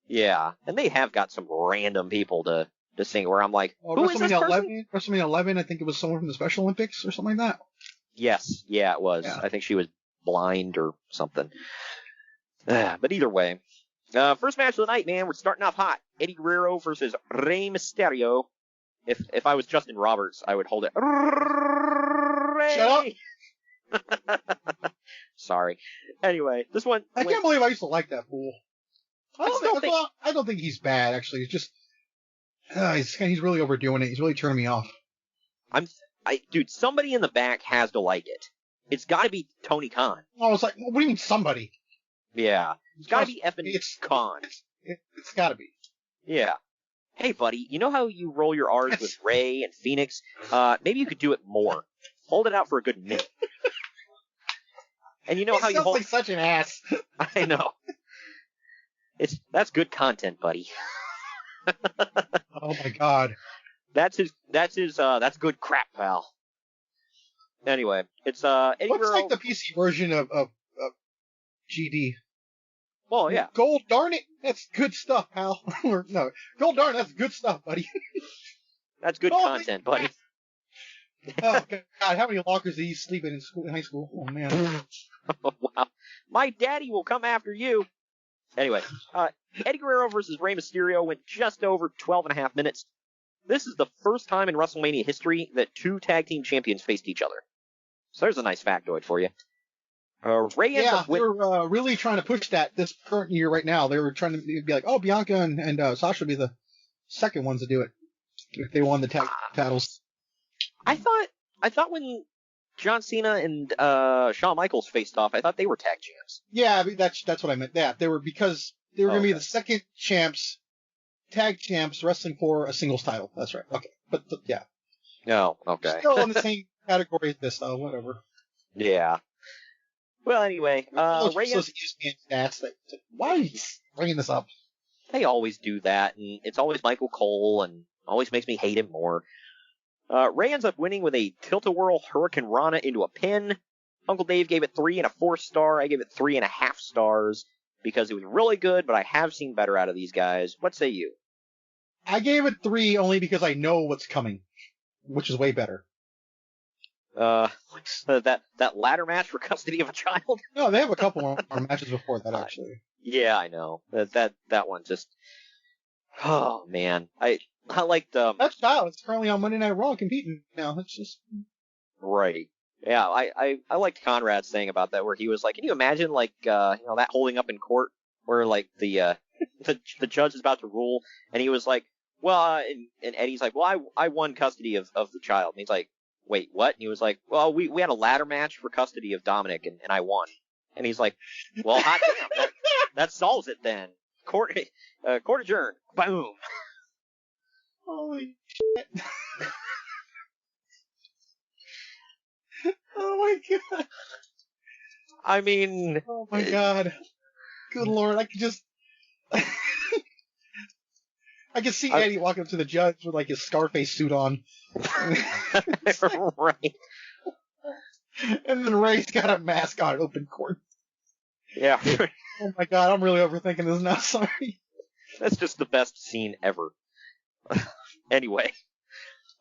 Yeah, and they have got some random people to sing where I'm like, who is this person? WrestleMania 11, I think it was someone from the Special Olympics or something like that. Yes, yeah, it was. Yeah. I think she was blind or something. But either way, first match of the night, man. We're starting off hot. Eddie Guerrero versus Rey Mysterio. If I was Justin Roberts, I would hold it. Shut up. Sorry. Anyway, this one. I can't believe I used to like that fool. I don't think he's bad, actually. It's just he's really overdoing it. He's really turning me off. Dude, somebody in the back has to like it. It's got to be Tony Khan. I was like, what do you mean somebody? Yeah, it's got to be effing Khan. It's got to be. Yeah. Hey, buddy, you know how you roll your R's with Ray and Phoenix? Maybe you could do it more. Hold it out for a good minute. And you know how you hold. Like such an ass. I know. That's good content, buddy. Oh my God. That's good crap, pal. Anyway, it's Eddie Looks Guerrero. like the PC version of GD. Well, yeah. Gold darn it, that's good stuff, pal. No, gold darn, that's good stuff, buddy. That's good content, buddy. Oh God, how many lockers did he sleep in high school? Oh man. Oh, wow. My daddy will come after you. Anyway, Eddie Guerrero versus Rey Mysterio went just over 12 and a half minutes. This is the first time in WrestleMania history that two tag team champions faced each other. So there's a nice factoid for you. Rey ends up they're really trying to push that this current year right now. They were trying to be like, oh, Bianca and Sasha would be the second ones to do it if they won the tag titles. I thought when John Cena and Shawn Michaels faced off, I thought they were tag champs. Yeah, that's what I meant. Yeah, they were going to be the second tag champs wrestling for a singles title. That's right. Okay, but yeah. No, okay. Still in the same category as this, though. Whatever. Yeah. Well, anyway, Ray and stats. Why are you bringing this up? They always do that, and it's always Michael Cole, and always makes me hate him more. Ray ends up winning with a tilt-a-whirl Hurricane Rana into a pin. Uncle Dave gave it 3 4 star. I gave it 3.5 stars because it was really good, but I have seen better out of these guys. What say you? I gave it 3 only because I know what's coming, which is way better. That ladder match for custody of a child? No, they have a couple more matches before that, actually. Yeah, I know. That one just, oh man. I liked, that child is currently on Monday Night Raw competing now. That's just. Right. Yeah, I liked Conrad's thing about that where he was like, can you imagine like, that holding up in court where like the judge is about to rule and he was like, well, and Eddie's like, well, I won custody of the child. And he's like, wait, what? And he was like, well, we had a ladder match for custody of Dominic, and I won. And he's like, well, hot damn, that solves it then. Court adjourned. Boom. Holy shit. Oh my God. I mean. Oh my God. Good Lord, I can see Eddie walking up to the judge with like his Scarface suit on. Right. And then Ray's got a mask on at open court. Yeah. Oh my God, I'm really overthinking this now, sorry. That's just the best scene ever. Anyway.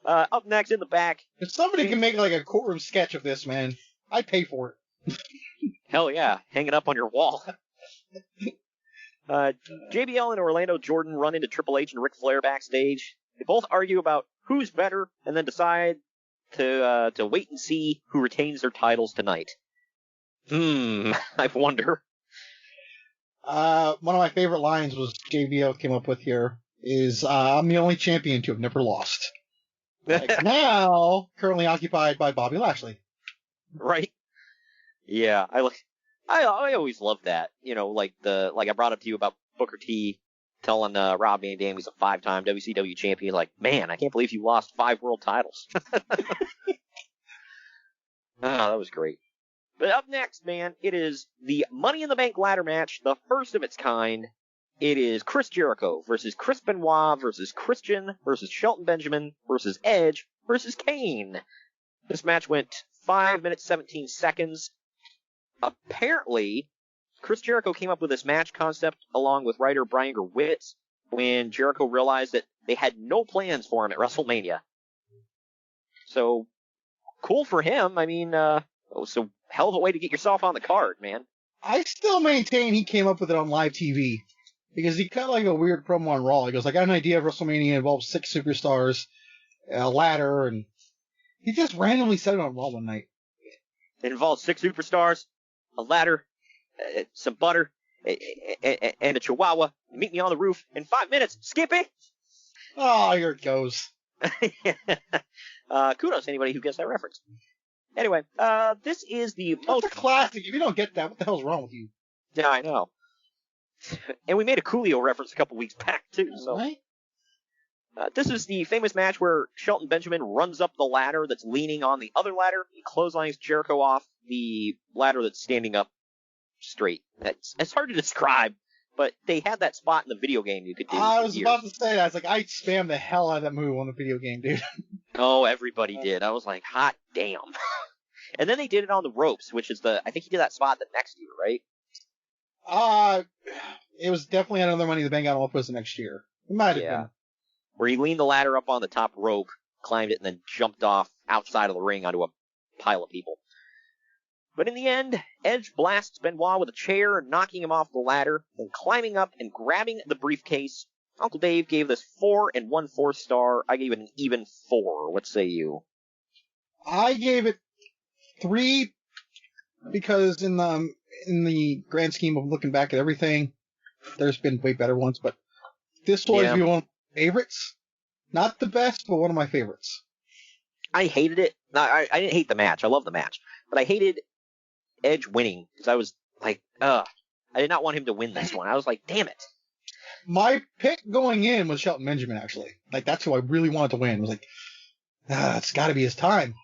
Up next in the back. If somebody can make like a courtroom sketch of this, man, I'd pay for it. Hell yeah, hang it up on your wall. JBL and Orlando Jordan run into Triple H and Ric Flair backstage. They both argue about who's better, and then decide to wait and see who retains their titles tonight. I wonder. One of my favorite lines was JBL came up with here is, I'm the only champion to have never lost. Like, now, currently occupied by Bobby Lashley. Right? Yeah, I always loved that. Like I brought up to you about Booker T telling Rob Van Dam he's a 5-time WCW champion. He's like, man, I can't believe you lost 5 world titles. That was great. But up next, man, it is the Money in the Bank ladder match, the first of its kind. It is Chris Jericho versus Chris Benoit versus Christian versus Shelton Benjamin versus Edge versus Kane. This match went 5 minutes, 17 seconds. Apparently, Chris Jericho came up with this match concept along with writer Brian Gerwitz when Jericho realized that they had no plans for him at WrestleMania. So, cool for him. I mean, so hell of a way to get yourself on the card, man. I still maintain he came up with it on live TV because he cut like a weird promo on Raw. He goes, I got an idea of WrestleMania involves 6 superstars, a ladder, and he just randomly said it on Raw one night. It involves 6 superstars, a ladder, some butter, and a chihuahua. Meet me on the roof in 5 minutes, Skippy! Oh, here it goes. Kudos to anybody who gets that reference. Anyway, this is the most... That's a classic. If you don't get that, what the hell's wrong with you? Yeah, I know. And we made a Coolio reference a couple weeks back, too. So. Right? This is the famous match where Shelton Benjamin runs up the ladder that's leaning on the other ladder. He clotheslines Jericho off the ladder that's standing up straight. It's hard to describe, but they had that spot in the video game you could do. I was about to say that. I was like, I spammed the hell out of that move on the video game, dude. Oh, everybody did. I was like, hot damn. And then they did it on the ropes, which is I think he did that spot the next year, right? It was definitely another Money in the Bank. I don't know if it was the next year. It might have been. Where he leaned the ladder up on the top rope, climbed it, and then jumped off outside of the ring onto a pile of people. But in the end, Edge blasts Benoit with a chair, knocking him off the ladder, then climbing up and grabbing the briefcase. Uncle Dave gave this 4 1/4 star. I gave it an even 4. What say you? I gave it 3 because in the grand scheme of looking back at everything, there's been way better ones, but this will always be one of my favorites. Not the best, but one of my favorites. I hated it. No, I didn't hate the match. I love the match. But I hated Edge winning because I was like, I did not want him to win this one. I was like, damn it. My pick going in was Shelton Benjamin, actually. Like, that's who I really wanted to win. I was like, it's got to be his time.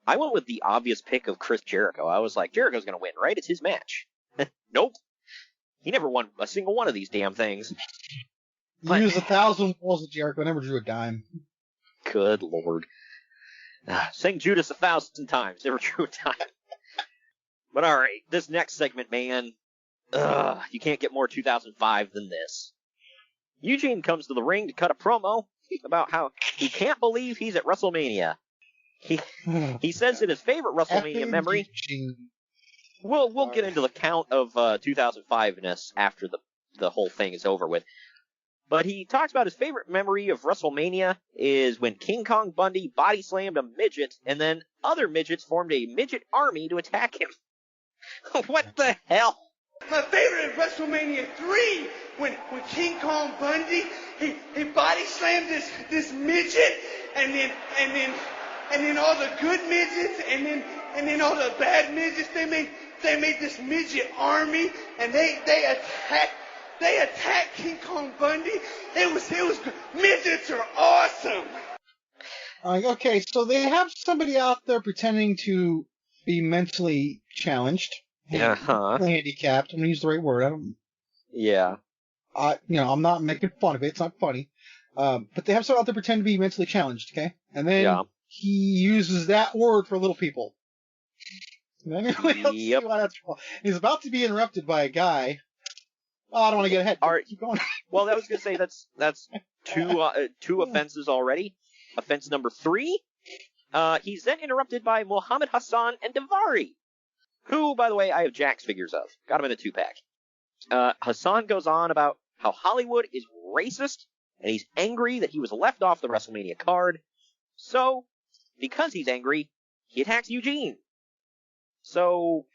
I went with the obvious pick of Chris Jericho. I was like, Jericho's going to win, right? It's his match. Nope. He never won a single one of these damn things. He used 1,000 walls of Jericho, never drew a dime. Good Lord. Sang Judas 1,000 times, never drew a dime. But alright, this next segment, man, you can't get more 2005 than this. Eugene comes to the ring to cut a promo about how he can't believe he's at WrestleMania. He says in his favorite WrestleMania memory. We'll get into the count of 2005-ness after the whole thing is over with. But he talks about his favorite memory of WrestleMania is when King Kong Bundy body slammed a midget, and then other midgets formed a midget army to attack him. What the hell? My favorite is WrestleMania 3 when King Kong Bundy he body slammed this midget, and then all the good midgets and then all the bad midgets they made this midget army, and they attacked King Kong Bundy. It was midgets are awesome. Okay, so they have somebody out there pretending to be mentally challenged. Handicapped. I'm gonna use the right word. Yeah. I'm not making fun of it. It's not funny. But they have someone out there pretend to be mentally challenged, okay? And then he uses that word for little people. And everybody else see why that's wrong. He's about to be interrupted by a guy. Oh, I don't want to get ahead. All right. Keep going. Well, I was gonna say that's two offenses already. Offense number 3. He's then interrupted by Muhammad Hassan and Daivari, who, by the way, I have Jack's figures of. Got him in a 2-pack. Hassan goes on about how Hollywood is racist, and he's angry that he was left off the WrestleMania card. So, because he's angry, he attacks Eugene. So,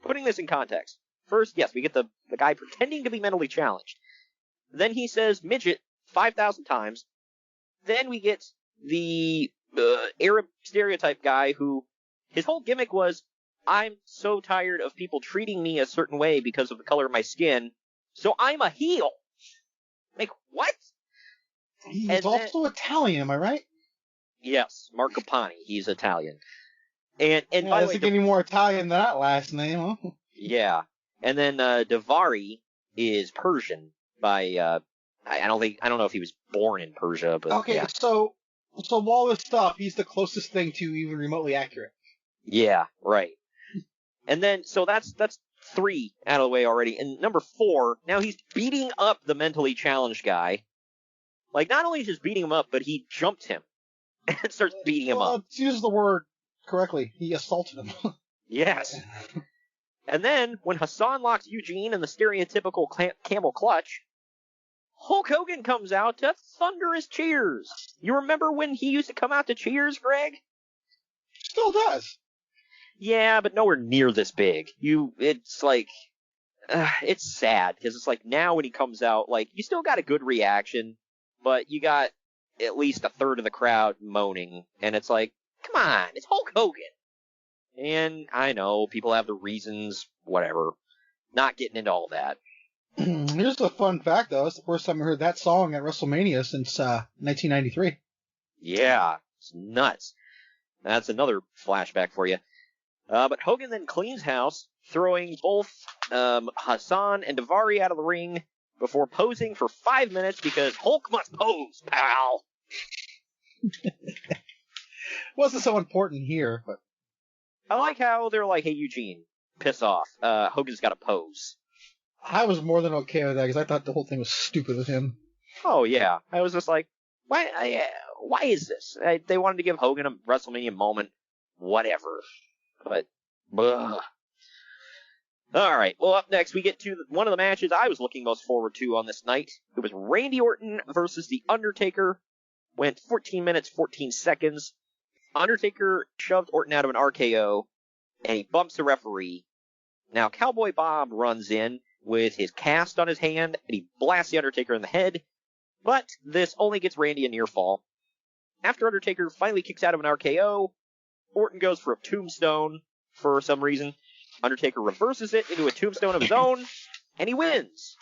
putting this in context. First, yes, we get the guy pretending to be mentally challenged. Then he says midget 5,000 times. Then we get the Arab stereotype guy who, his whole gimmick was, I'm so tired of people treating me a certain way because of the color of my skin, so I'm a heel. Like, what? He's also Italian, am I right? Yes, Marco Pani. He's Italian. And by the way, doesn't get any more Italian than that last name, huh? Yeah. And then Daivari is Persian by I don't know if he was born in Persia, but okay. Yeah. So all this stuff, he's the closest thing to even remotely accurate. Yeah, right. And then so that's 3 out of the way already. And number 4, now he's beating up the mentally challenged guy. Like, not only just beating him up, but he jumped him and starts beating him up. Let's use the word correctly. He assaulted him. Yes. And then, when Hassan locks Eugene in the stereotypical camel clutch, Hulk Hogan comes out to thunderous cheers. You remember when he used to come out to cheers, Greg? Still does. Yeah, but nowhere near this big. It's like, it's sad, because it's like now when he comes out, like, you still got a good reaction, but you got at least a third of the crowd moaning, and it's like, come on, it's Hulk Hogan. And I know, people have their reasons, whatever. Not getting into all that. Here's a fun fact, though. It's the first time I heard that song at WrestleMania since 1993. Yeah, it's nuts. That's another flashback for you. But Hogan then cleans house, throwing both Hassan and Daivari out of the ring before posing for 5 minutes because Hulk must pose, pal. Wasn't so important here, but I like how they're like, hey, Eugene, piss off. Hogan's got to pose. I was more than okay with that because I thought the whole thing was stupid with him. Oh, yeah. I was just like, why is this? They wanted to give Hogan a WrestleMania moment. Whatever. But, ugh. All right. Well, up next, we get to one of the matches I was looking most forward to on this night. It was Randy Orton versus The Undertaker. Went 14 minutes, 14 seconds. Undertaker shoved Orton out of an RKO, and he bumps the referee. Now, Cowboy Bob runs in with his cast on his hand, and he blasts The Undertaker in the head, but this only gets Randy a near fall. After Undertaker finally kicks out of an RKO, Orton goes for a tombstone for some reason. Undertaker reverses it into a tombstone of his own, and he wins.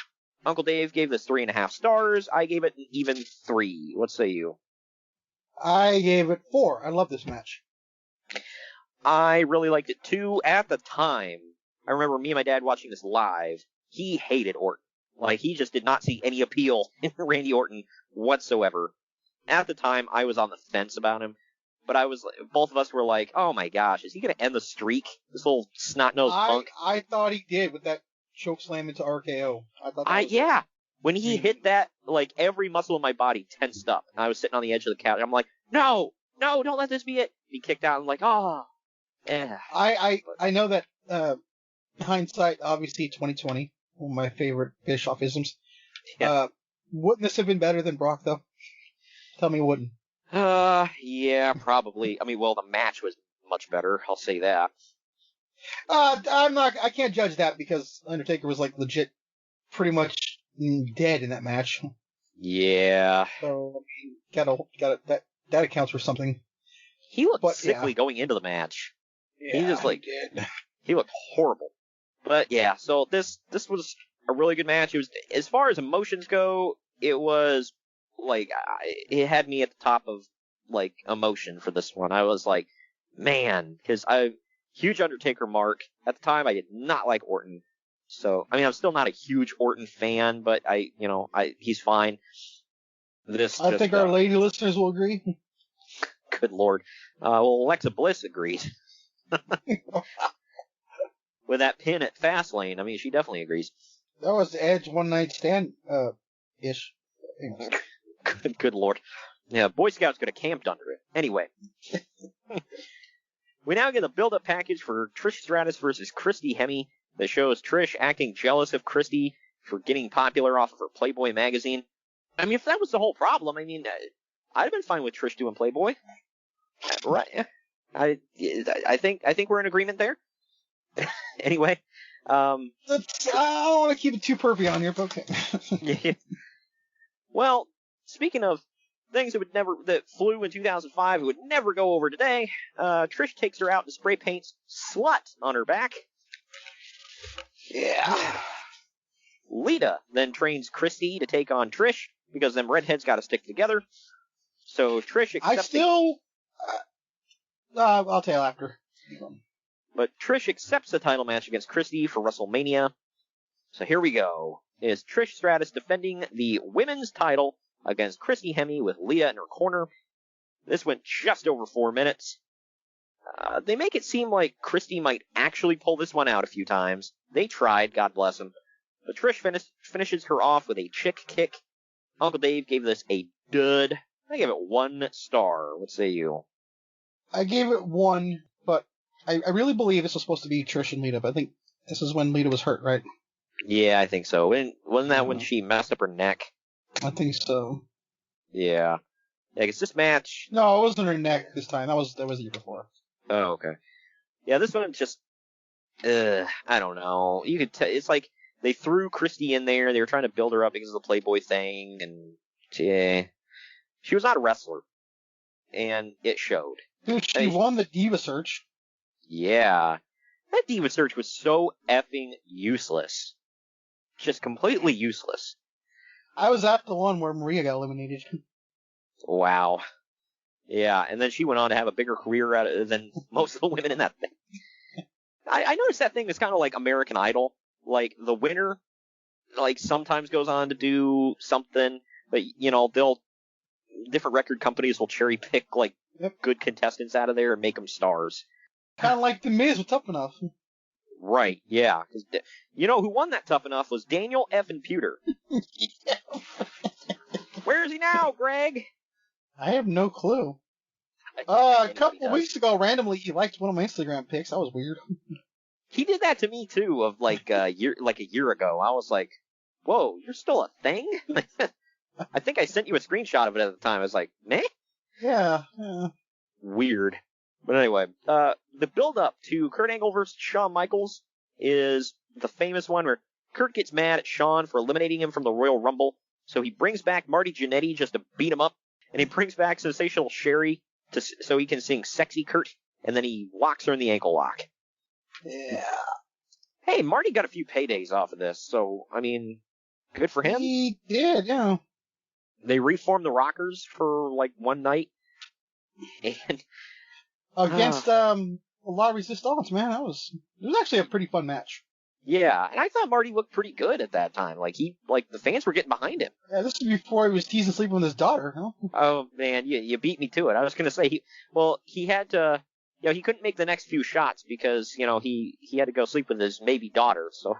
Uncle Dave gave this 3.5 stars. I gave it an even 3. What say you? I gave it 4. I love this match. I really liked it too. At the time, I remember me and my dad watching this live. He hated Orton. Like, he just did not see any appeal in Randy Orton whatsoever. At the time, I was on the fence about him. But both of us were like, oh my gosh, is he going to end the streak? This little snot-nosed punk? I thought he did with that chokeslam into RKO. Yeah. When he hit that, like, every muscle in my body tensed up. And I was sitting on the edge of the couch. I'm like, no, don't let this be it. He kicked out. I'm like, oh. Yeah. I know that, hindsight, obviously 2020, one of my favorite Bischoff-isms. Yeah. Wouldn't this have been better than Brock, though? Tell me it wouldn't. Yeah, probably. I mean, well, the match was much better. I'll say that. I can't judge that because Undertaker was like legit pretty much dead in that match. Yeah. So, I mean, that accounts for something. He looked sickly going into the match. Yeah, he just he looked horrible. But yeah, so this was a really good match. It was, as far as emotions go, it was like, it had me at the top of, like, emotion for this one. I was like, man, because huge Undertaker mark. At the time, I did not like Orton. So, I mean, I'm still not a huge Orton fan, but he's fine. I think our lady listeners will agree. Good Lord. Well, Alexa Bliss agrees. With that pin at Fastlane, I mean, she definitely agrees. That was Edge one night stand, ish. Good Lord. Yeah, Boy Scouts could have camped under it. Anyway. We now get a build-up package for Trish Stratus versus Christy Hemme that shows Trish acting jealous of Christy for getting popular off of her Playboy magazine. I mean, if that was the whole problem, I mean, I'd have been fine with Trish doing Playboy. Right. I think we're in agreement there. Anyway. I don't want to keep it too pervy on here, but okay. Yeah. Well, speaking of things that flew in 2005, it would never go over today, Trish takes her out and spray paints slut on her back. Yeah. Lita then trains Christy to take on Trish, because them redheads gotta stick together. So Trish accepts... I'll tell you after. But Trish accepts the title match against Christy for WrestleMania. So here we go. Is Trish Stratus defending the women's title against Christy Hemme with Lita in her corner. This went just over 4 minutes. They make it seem like Christy might actually pull this one out a few times. They tried, God bless them. But Trish finishes her off with a chick kick. Uncle Dave gave this a dud. I gave it 1 star. What say you? I gave it 1, I really believe this was supposed to be Trish and Lita, but I think this is when Lita was hurt, right? Yeah, I think so. Wasn't that when she messed up her neck? I think so. Yeah. Yeah, 'cause this match... No, it wasn't her neck this time. That was the year before. Oh, okay. Yeah, this one just... I don't know. You could tell... It's like they threw Christy in there. They were trying to build her up because of the Playboy thing, and... Yeah. She was not a wrestler. And it showed. Dude, she won the Diva Search. Yeah. That Diva Search was so effing useless. Just completely useless. I was at the one where Maria got eliminated. Wow. Yeah, and then she went on to have a bigger career than most of the women in that thing. I noticed that thing is kind of like American Idol. Like, the winner, like, sometimes goes on to do something, but, you know, different record companies will cherry pick, like, good contestants out of there and make them stars. Kind of like The Miz with Tough Enough. Right, yeah. 'Cause you know who won that Tough Enough was Daniel F. Pewter. Where is he now, Greg? I have no clue. A couple of weeks ago, randomly, he liked one of my Instagram pics. That was weird. He did that to me, too, of like a year ago. I was like, whoa, you're still a thing? I think I sent you a screenshot of it at the time. I was like, meh? Yeah. Weird. But anyway, the build-up to Kurt Angle versus Shawn Michaels is the famous one where Kurt gets mad at Shawn for eliminating him from the Royal Rumble, so he brings back Marty Jannetty just to beat him up, and he brings back Sensational Sherry so he can sing Sexy Kurt, and then he locks her in the ankle lock. Yeah. Hey, Marty got a few paydays off of this, so, I mean, good for him. He did, yeah. They reformed the Rockers for, like, one night, and... Against a lot of resistance, man. It was actually a pretty fun match. Yeah, and I thought Marty looked pretty good at that time. Like the fans were getting behind him. Yeah, this was before he was teasing sleeping with his daughter, huh? Oh man, you beat me to it. I was gonna say he had to, you know, he couldn't make the next few shots because, you know, he had to go sleep with his maybe daughter. So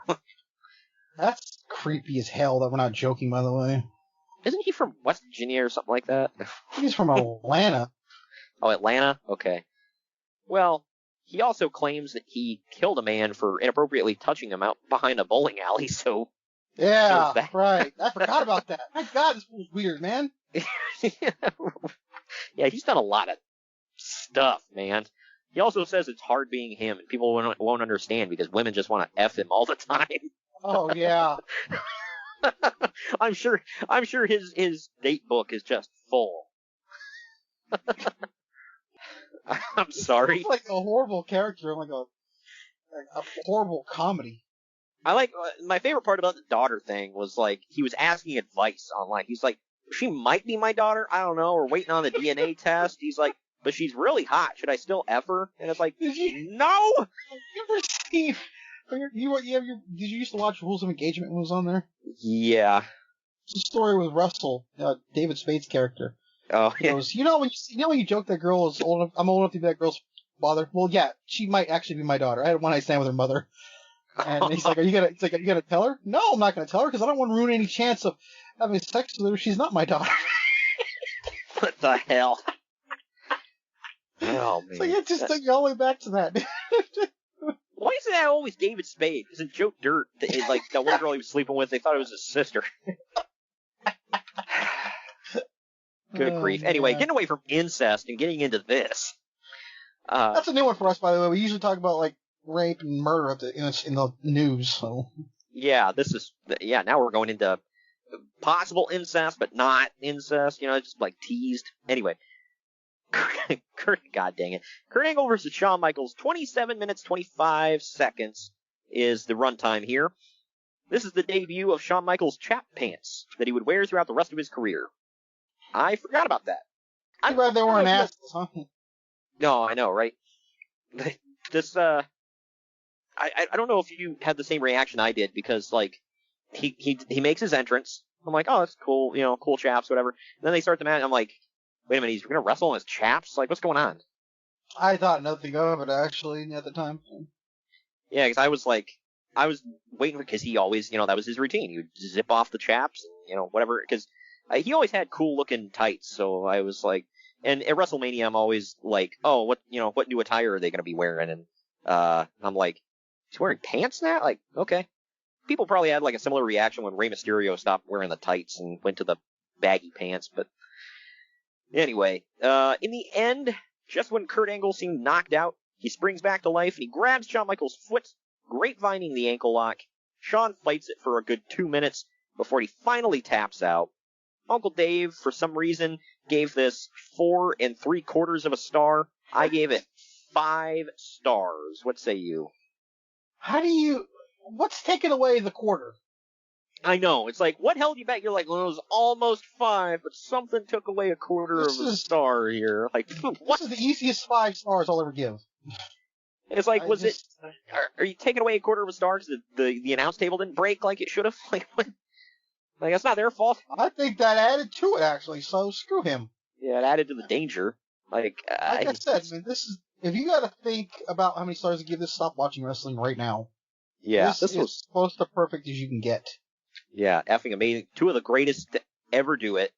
that's creepy as hell. That we're not joking, by the way. Isn't he from West Virginia or something like that? He's from Atlanta. Oh, Atlanta? Okay. Well, he also claims that he killed a man for inappropriately touching him out behind a bowling alley, so... Yeah, right. I forgot about that. My God, this was weird, man. Yeah, he's done a lot of stuff, man. He also says it's hard being him, and people won't understand because women just want to F him all the time. Oh, yeah. I'm sure his date book is just full. I'm sorry. He's like a horrible character, like a horrible comedy. I like my favorite part about the daughter thing was like he was asking advice online. He's like, she might be my daughter. I don't know. We're waiting on the DNA test. He's like, but she's really hot. Should I still F her? And it's like, no. You ever seen? Did you used to watch Rules of Engagement when it was on there? Yeah. It's a story with Russell, David Spade's character. Oh, yeah. He goes, you know when you joke that girl is old enough, I'm old enough to be that girl's father. Well, yeah, she might actually be my daughter. I had one night stand with her mother, and he's like, are you gonna tell her? No, I'm not gonna tell her because I don't want to ruin any chance of having sex with her. She's not my daughter. What the hell? Oh man. So it just took you all the way back to that. Why is that always David Spade? Isn't Joe Dirt like that one girl he was sleeping with? They thought it was his sister. Good grief. Anyway, getting away from incest and getting into this. That's a new one for us, by the way. We usually talk about like rape and murder in the news. So yeah, now we're going into possible incest, but not incest. You know, just like teased. Anyway, God dang it. Kurt Angle versus Shawn Michaels. 27 minutes 25 seconds is the runtime here. This is the debut of Shawn Michaels' chap pants that he would wear throughout the rest of his career. I forgot about that. I'm glad they weren't assholes, huh? No, I know, right? This, I don't know if you had the same reaction I did because, like, he makes his entrance. I'm like, oh, that's cool, you know, cool chaps, whatever. And then they start the match. I'm like, wait a minute, he's gonna wrestle in his chaps? Like, what's going on? I thought nothing of it actually at the time. Yeah, because I was waiting because he always, you know, that was his routine. He would zip off the chaps, you know, whatever, because he always had cool looking tights. So I was like, and at WrestleMania, I'm always like, oh, what new attire are they going to be wearing? And I'm like, he's wearing pants now? Like, okay. People probably had like a similar reaction when Rey Mysterio stopped wearing the tights and went to the baggy pants, but anyway, in the end, just when Kurt Angle seemed knocked out, he springs back to life and he grabs Shawn Michaels' foot, grapevining the ankle lock. Shawn fights it for a good 2 minutes before he finally taps out. Uncle Dave, for some reason, gave this 4 3/4 of a star. I gave it 5 stars. What say you? What's taking away the quarter? I know. It's like, what held you back? You're like, well, it was almost 5, but something took away a quarter of a star here. Like, what? This is the easiest 5 stars I'll ever give. It's like, are you taking away a quarter of a star because the announce table didn't break like it should have? Like, what? Like, that's not their fault. I think that added to it, actually, so screw him. Yeah, it added to the danger. Like I said, man, if you gotta think about how many stars to give this, stop watching wrestling right now. Yeah, this was close to perfect as you can get. Yeah, effing amazing. 2 of the greatest to ever do it.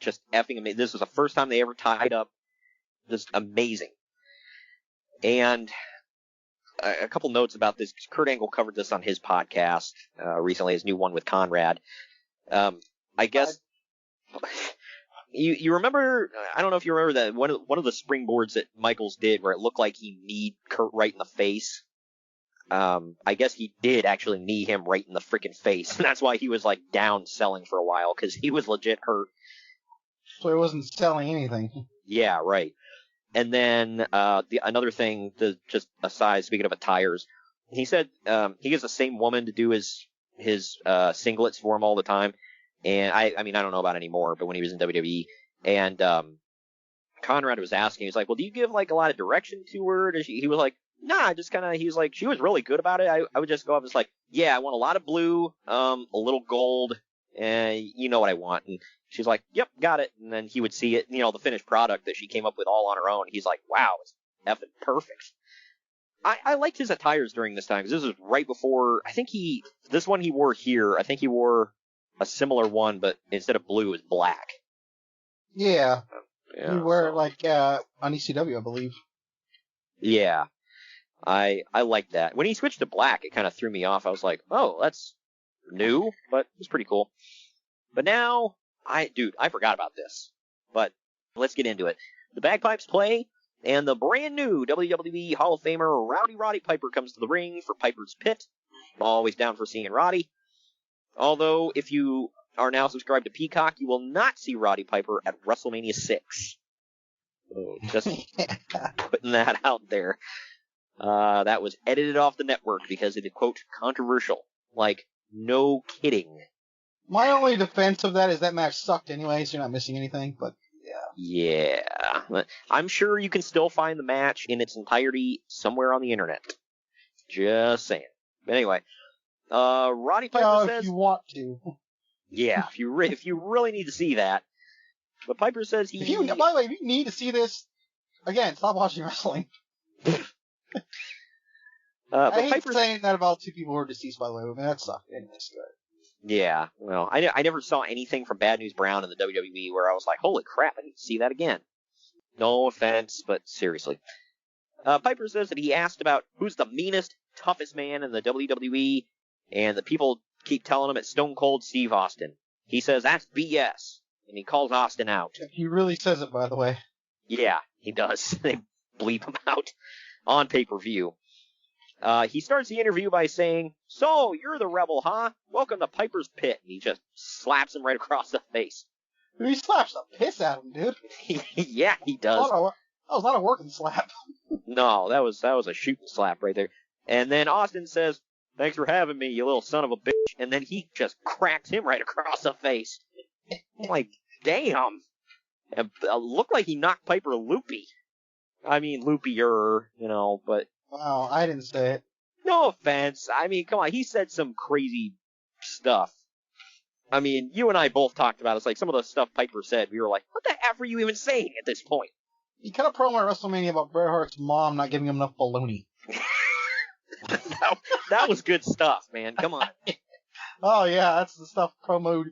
Just effing amazing. This was the first time they ever tied up. Just amazing. And a couple notes about this. Kurt Angle covered this on his podcast recently, his new one with Conrad. I guess you remember. I don't know if you remember that one of the springboards that Michaels did, where it looked like he kneed Kurt right in the face. I guess he did actually knee him right in the freaking face, and that's why he was like down selling for a while, because he was legit hurt. So he wasn't selling anything. Yeah, right. And then another thing, just aside, speaking of attires, he said he gets the same woman to do his singlets for him all the time. And I mean, I don't know about anymore, but when he was in WWE, and Conrad was asking, he's like, well, do you give like a lot of direction to her? He was like, nah, just kind of, he's like, she was really good about it. I would just go up and it's like, yeah, I want a lot of blue, a little gold, and you know what I want. And she's like, yep, got it. And then he would see it, the finished product that she came up with all on her own. He's like, wow, it's effing perfect. I liked his attires during this time, because this was right before, this one he wore here, I think he wore a similar one, but instead of blue, it was black. Yeah. You wear it like on ECW, I believe. Yeah. I liked that. When he switched to black, it kind of threw me off. I was like, oh, that's new, but it's pretty cool. But now, I forgot about this. But let's get into it. The bagpipes play, and the brand new WWE Hall of Famer Roddy Piper comes to the ring for Piper's Pit. I'm always down for seeing Roddy. Although, if you are now subscribed to Peacock, you will not see Roddy Piper at WrestleMania 6. So just putting that out there. That was edited off the network because it is, quote, controversial. Like, no kidding. My only defense of that is that match sucked anyway, so you're not missing anything, but yeah. Yeah. I'm sure you can still find the match in its entirety somewhere on the internet. Just saying. But anyway, Roddy Piper says... if you want to. Yeah, if you really need to see that. But Piper says by the way, if you need to see this, again, stop watching wrestling. I hate saying that about 2 people who are deceased, by the way. I mean, that sucked. Yeah, well, I never saw anything from Bad News Brown in the WWE where I was like, holy crap, I need to see that again. No offense, but seriously. Piper says that he asked about who's the meanest, toughest man in the WWE, and the people keep telling him it's Stone Cold Steve Austin. He says that's BS, and he calls Austin out. He really says it, by the way. Yeah, he does. They bleep him out on pay-per-view. He starts the interview by saying, so, you're the rebel, huh? Welcome to Piper's Pit. And he just slaps him right across the face. He slaps the piss out of him, dude. Yeah, he does. That was not a working slap. No, that was a shooting slap right there. And then Austin says, thanks for having me, you little son of a bitch. And then he just cracks him right across the face. I'm like, damn. It looked like he knocked Piper loopy. I mean, loopier, but... Wow, I didn't say it. No offense. I mean, come on, he said some crazy stuff. I mean, you and I both talked about it. It's like some of the stuff Piper said, we were like, what the F are you even saying at this point? He cut a promo at WrestleMania about Bret Hart's mom not giving him enough baloney. that was good stuff, man. Come on. Oh, yeah, that's the stuff promo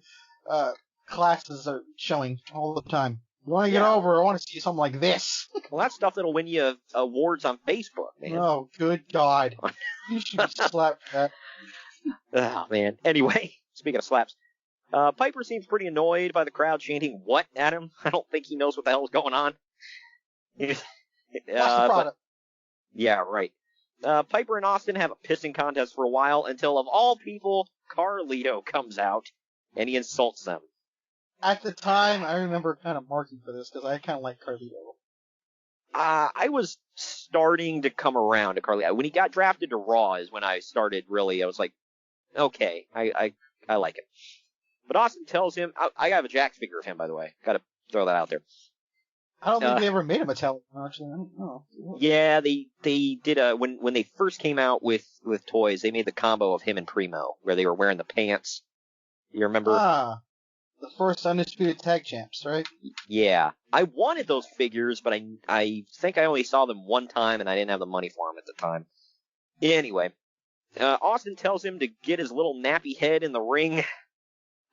classes are showing all the time. You want to get over? I want to see something like this. Well, that's stuff that'll win you awards on Facebook, man. Oh, good God! You should be slapped for that. Oh man. Anyway, speaking of slaps, Piper seems pretty annoyed by the crowd chanting "what" at him. I don't think he knows what the hell's going on. Watch the product. Yeah, right. Piper and Austin have a pissing contest for a while until, of all people, Carlito comes out and he insults them. At the time, I remember kind of marking for this because I kind of like Carlito. I was starting to come around to Carlito. When he got drafted to Raw is when I started really, I was like, okay, I like him. But Austin tells him, I have a Jax figure of him, by the way. Gotta throw that out there. I don't think they ever made a metallic, actually. I don't know. Yeah, they did when they first came out with toys, they made the combo of him and Primo, where they were wearing the pants. You remember? The first Undisputed Tag Champs, right? Yeah. I wanted those figures, but I think I only saw them one time, and I didn't have the money for them at the time. Anyway, Austin tells him to get his little nappy head in the ring.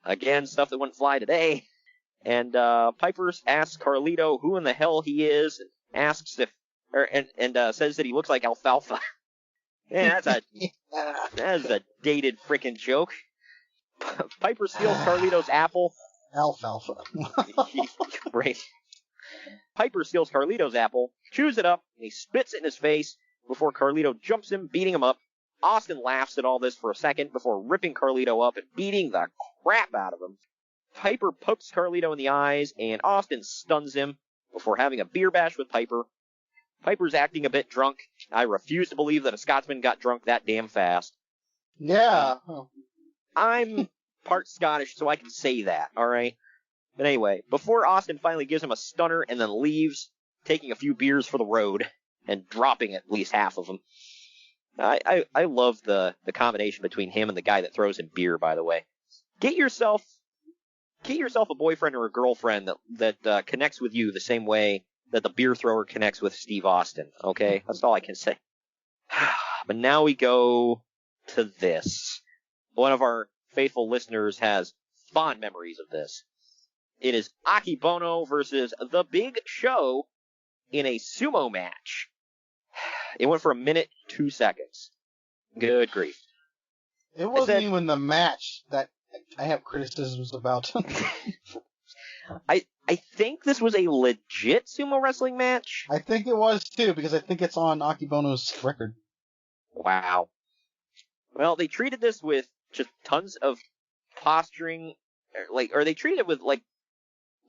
Again, stuff that wouldn't fly today. And Piper asks Carlito who in the hell he is, and asks says that he looks like Alfalfa. Yeah, that's a dated frickin' joke. Piper steals Carlito's apple. Alfalfa. Right. Piper steals Carlito's apple, chews it up, and he spits it in his face before Carlito jumps him, beating him up. Austin laughs at all this for a second before ripping Carlito up and beating the crap out of him. Piper pokes Carlito in the eyes, and Austin stuns him before having a beer bash with Piper. Piper's acting a bit drunk. I refuse to believe that a Scotsman got drunk that damn fast. Yeah. I'm part Scottish, so I can say that, alright? But anyway, before Austin finally gives him a stunner and then leaves, taking a few beers for the road, and dropping at least half of them. I love the combination between him and the guy that throws in beer, by the way. Get yourself a boyfriend or a girlfriend that connects with you the same way that the beer thrower connects with Steve Austin, okay? That's all I can say. But now we go to this. One of our faithful listeners has fond memories of this. It is Akibono versus The Big Show in a sumo match. It went for 1 minute, 2 seconds. Good grief. It wasn't even the match that I have criticisms about. I think this was a legit sumo wrestling match. I think it was too, because I think it's on Akibono's record. Wow. Well, they treated this with just tons of posturing, or they treated it with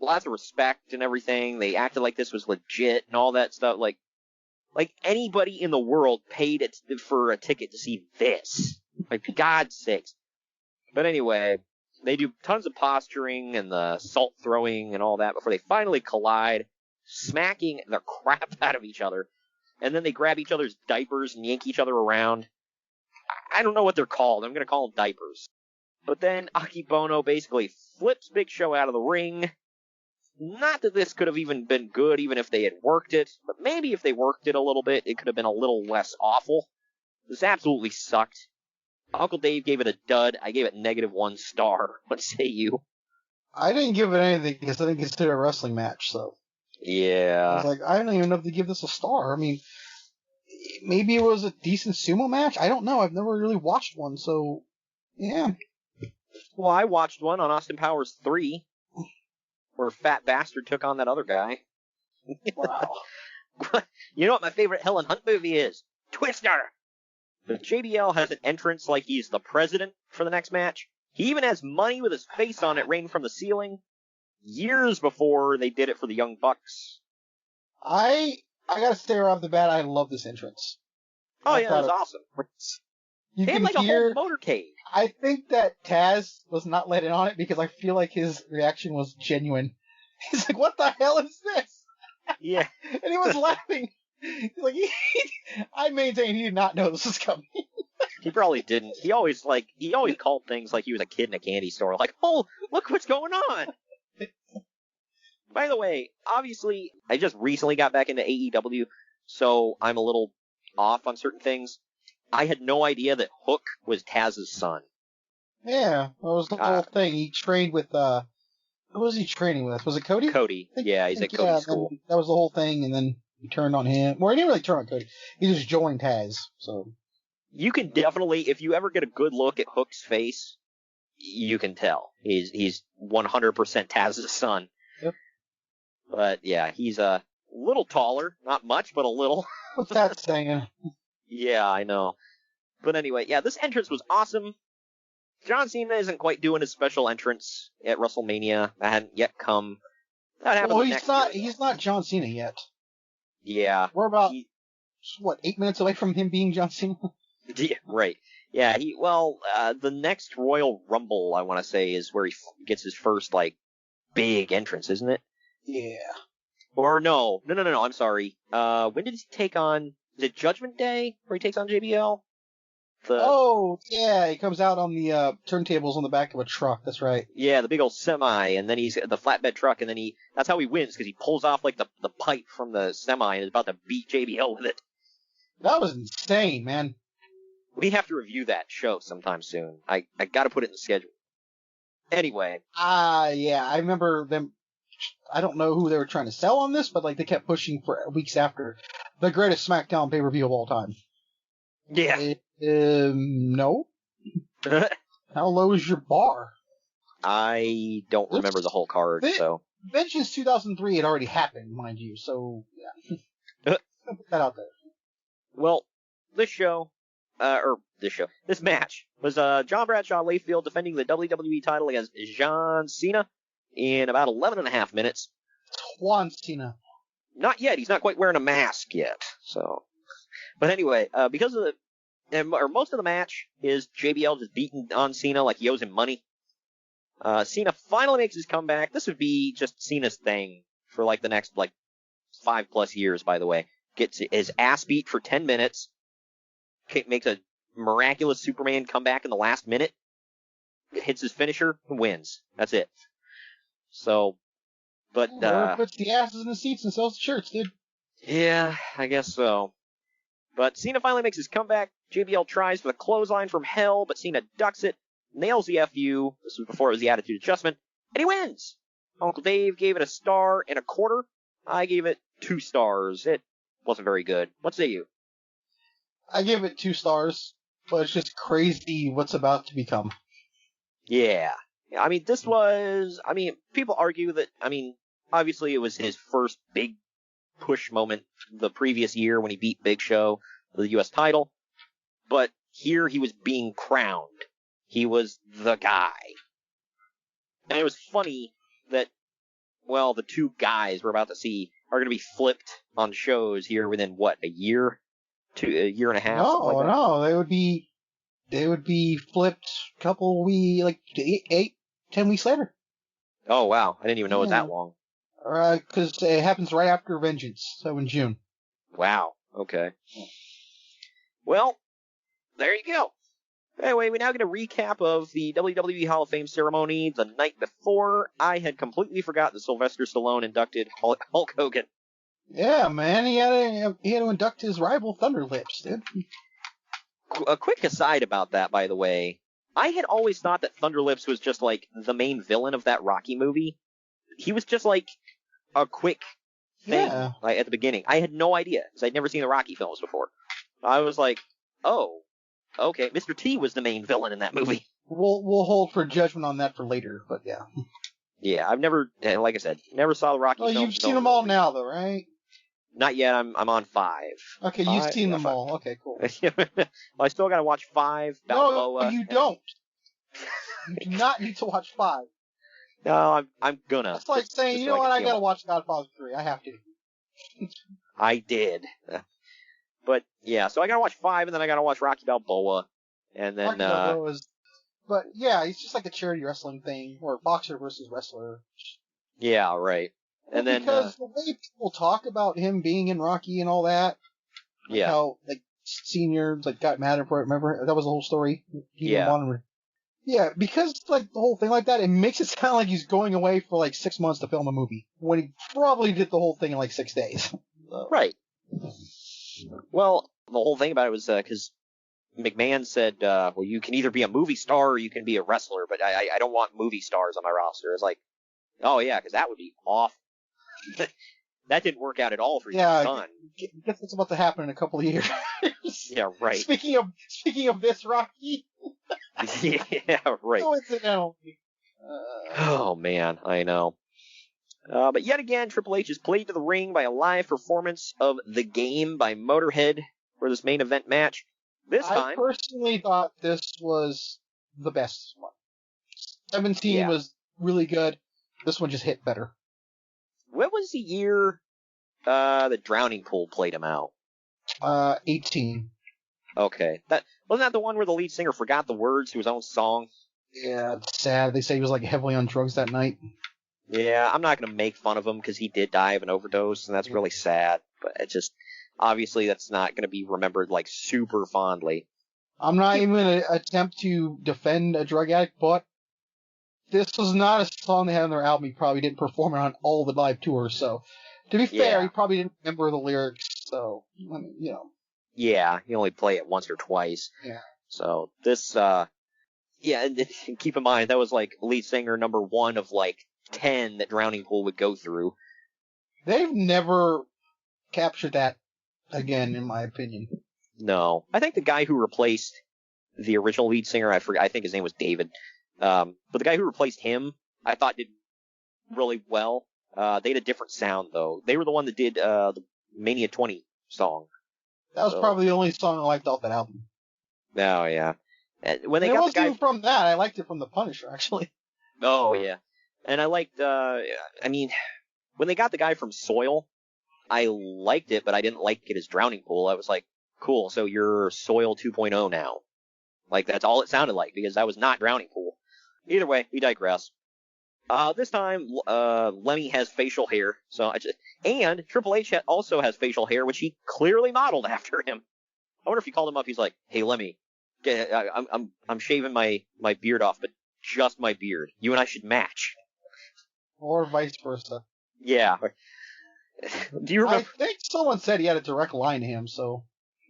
lots of respect and everything. They acted like this was legit and all that stuff. Like anybody in the world paid for a ticket to see this. Like, God's sakes. But anyway, they do tons of posturing and the salt throwing and all that before they finally collide, smacking the crap out of each other. And then they grab each other's diapers and yank each other around. I don't know what they're called. I'm going to call them diapers. But then Akibono basically flips Big Show out of the ring. Not that this could have even been good, even if they had worked it, but maybe if they worked it a little bit, it could have been a little less awful. This absolutely sucked. Uncle Dave gave it a dud. I gave it -1 star. What say you? I didn't give it anything because I didn't consider it a wrestling match, so. Yeah. I was like, I don't even know if to give this a star. I mean, maybe it was a decent sumo match. I don't know. I've never really watched one, so yeah. Well, I watched one on Austin Powers 3, where Fat Bastard took on that other guy. Wow. You know what my favorite Helen Hunt movie is? Twister! But JBL has an entrance like he's the president for the next match. He even has money with his face on it raining from the ceiling. Years before they did it for the Young Bucks. I gotta say right off the bat, I love this entrance. Oh yeah, that was awesome. You they had can like hear, a whole motorcade. I think that Taz was not let in on it because I feel like his reaction was genuine. He's like, what the hell is this? Yeah. And he was laughing. He's like, I maintain he did not know this was coming. He probably didn't. He always called things like he was a kid in a candy store. Like, oh, look what's going on. By the way, obviously, I just recently got back into AEW, so I'm a little off on certain things. I had no idea that Hook was Taz's son. Yeah, that was the whole thing. He trained with Who was he training with? Was it Cody? Cody. Yeah, he's at Cody's school. That was the whole thing, and then he turned on him. Well, he didn't really turn on Cody. He just joined Taz. So you can definitely, if you ever get a good look at Hook's face, you can tell he's 100% Taz's son. Yep. But yeah, he's a little taller, not much, but a little. What's that saying? Yeah, I know. But anyway, yeah, this entrance was awesome. John Cena isn't quite doing his special entrance at WrestleMania. That hadn't yet come. That happened. Well, he's not John Cena yet. Yeah. We're about 8 minutes away from him being John Cena. Yeah, right. Yeah, the next Royal Rumble, I want to say, is where he gets his first, big entrance, isn't it? Yeah. Or no, I'm sorry. When did he take on, is it Judgment Day, where he takes on JBL? Yeah, he comes out on the turntables on the back of a truck, that's right. Yeah, the big old semi, and then he's the flatbed truck, and then that's how he wins, because he pulls off, the pipe from the semi and is about to beat JBL with it. That was insane, man. We have to review that show sometime soon. I gotta put it in the schedule. Anyway. Yeah, I remember them. I don't know who they were trying to sell on this, but they kept pushing for weeks after the greatest SmackDown pay-per-view of all time. Yeah. No. How low is your bar? I don't remember the whole card, so. Vengeance 2003 had already happened, mind you, so yeah. Put that out there. Well, this match was John Bradshaw Layfield defending the WWE title against John Cena in about 11.5 minutes. Juan Cena. Not yet. He's not quite wearing a mask yet. So, but anyway, because of most of the match is JBL just beating on Cena like he owes him money. Cena finally makes his comeback. This would be just Cena's thing for the next 5+ years. By the way, gets his ass beat for 10 minutes. Makes a miraculous Superman comeback in the last minute. Hits his finisher and wins. That's it. So, but puts the asses in the seats and sells the shirts, dude. Yeah, I guess so. But Cena finally makes his comeback. JBL tries for the clothesline from hell, but Cena ducks it, nails the FU. This was before it was the Attitude Adjustment, and he wins. Uncle Dave gave it 1.25 stars. I gave it 2 stars. It wasn't very good. What say you? I give it 2 stars, but it's just crazy what's about to become. Yeah. I mean, people argue that, obviously it was his first big push moment the previous year when he beat Big Show for the U.S. title, but here he was being crowned. He was the guy. And it was funny that, the 2 guys we're about to see are going to be flipped on shows here within, a year? A year and a half? No, they would be flipped a couple 10 weeks later. Oh, wow. I didn't even know it was that long. Because it happens right after Vengeance, so in June. Wow. Okay. Well, there you go. Anyway, we now get a recap of the WWE Hall of Fame ceremony the night before. I had completely forgot that Sylvester Stallone inducted Hulk Hogan. Yeah, man, he had to induct his rival Thunder Lips, dude. A quick aside about that, by the way. I had always thought that Thunder Lips was just, the main villain of that Rocky movie. He was just, a quick thing, at the beginning. I had no idea, because I'd never seen the Rocky films before. I was like, oh, okay, Mr. T was the main villain in that movie. We'll hold for judgment on that for later, but yeah. Yeah, I've never, like I said, never saw the Rocky films. You've seen them all now, though, right? Not yet. I'm on 5. Okay, you've seen them all. Okay, cool. I still gotta watch 5. Balboa. No, you don't. You do not need to watch 5. No, I'm gonna. That's like saying, you know what, I gotta watch Godfather 3. I have to. I did. But, yeah, so I gotta watch 5, and then I gotta watch Rocky Balboa. And then, Rocky Balboa's... But, yeah, it's just like a charity wrestling thing, or boxer versus wrestler. Yeah, right. And then, because the way people talk about him being in Rocky and all that, how seniors got mad for it. Remember that was the whole story. Yeah, because the whole thing like that, it makes it sound like he's going away for 6 months to film a movie when he probably did the whole thing in 6 days. Right. Well, the whole thing about it was because McMahon said, you can either be a movie star or you can be a wrestler, but I don't want movie stars on my roster. It's Oh, yeah, because that would be awful. That didn't work out at all for your son. I guess it's about to happen in a couple of years. Yeah, right. Speaking of this, Rocky. Yeah, right. Coincidentally. Oh, man, I know. But yet again, Triple H is played to the ring by a live performance of The Game by Motorhead for this main event match. I personally thought this was the best one. 17 was really good. This one just hit better. What was the year the Drowning Pool played him out? 18. Okay. Wasn't that the one where the lead singer forgot the words to his own song? Yeah, it's sad. They say he was like heavily on drugs that night. Yeah, I'm not going to make fun of him because he did die of an overdose, and that's really sad. But it just, obviously, that's not going to be remembered like super fondly. I'm not even going to attempt to defend a drug addict, but this was not a song they had on their album. He probably didn't perform it on all the live tours. So, to be fair, he probably didn't remember the lyrics. So, I mean, you know. Yeah, he only play it once or twice. Yeah. So this, and keep in mind that was like lead singer number 1 of like 10 that Drowning Pool would go through. They've never captured that again, in my opinion. No, I think the guy who replaced the original lead singer, I think his name was David. But the guy who replaced him, I thought did really well. They had a different sound though. They were the one that did the Mania 20 song. That was probably the only song I liked off that album. Oh yeah. And when they got the guy even from that, I liked it from the Punisher actually. Oh yeah. And I liked, when they got the guy from Soil, I liked it, but I didn't like it as Drowning Pool. I was like, cool, so you're Soil 2.0 now. Like, that's all it sounded like, because that was not Drowning Pool. Either way, we digress. This time, Lemmy has facial hair, and Triple H also has facial hair, which he clearly modeled after him. I wonder if he called him up, he's like, hey, Lemmy, I'm shaving my beard off, but just my beard. You and I should match. Or vice versa. Yeah. Do you remember? I think someone said he had a direct line to him, so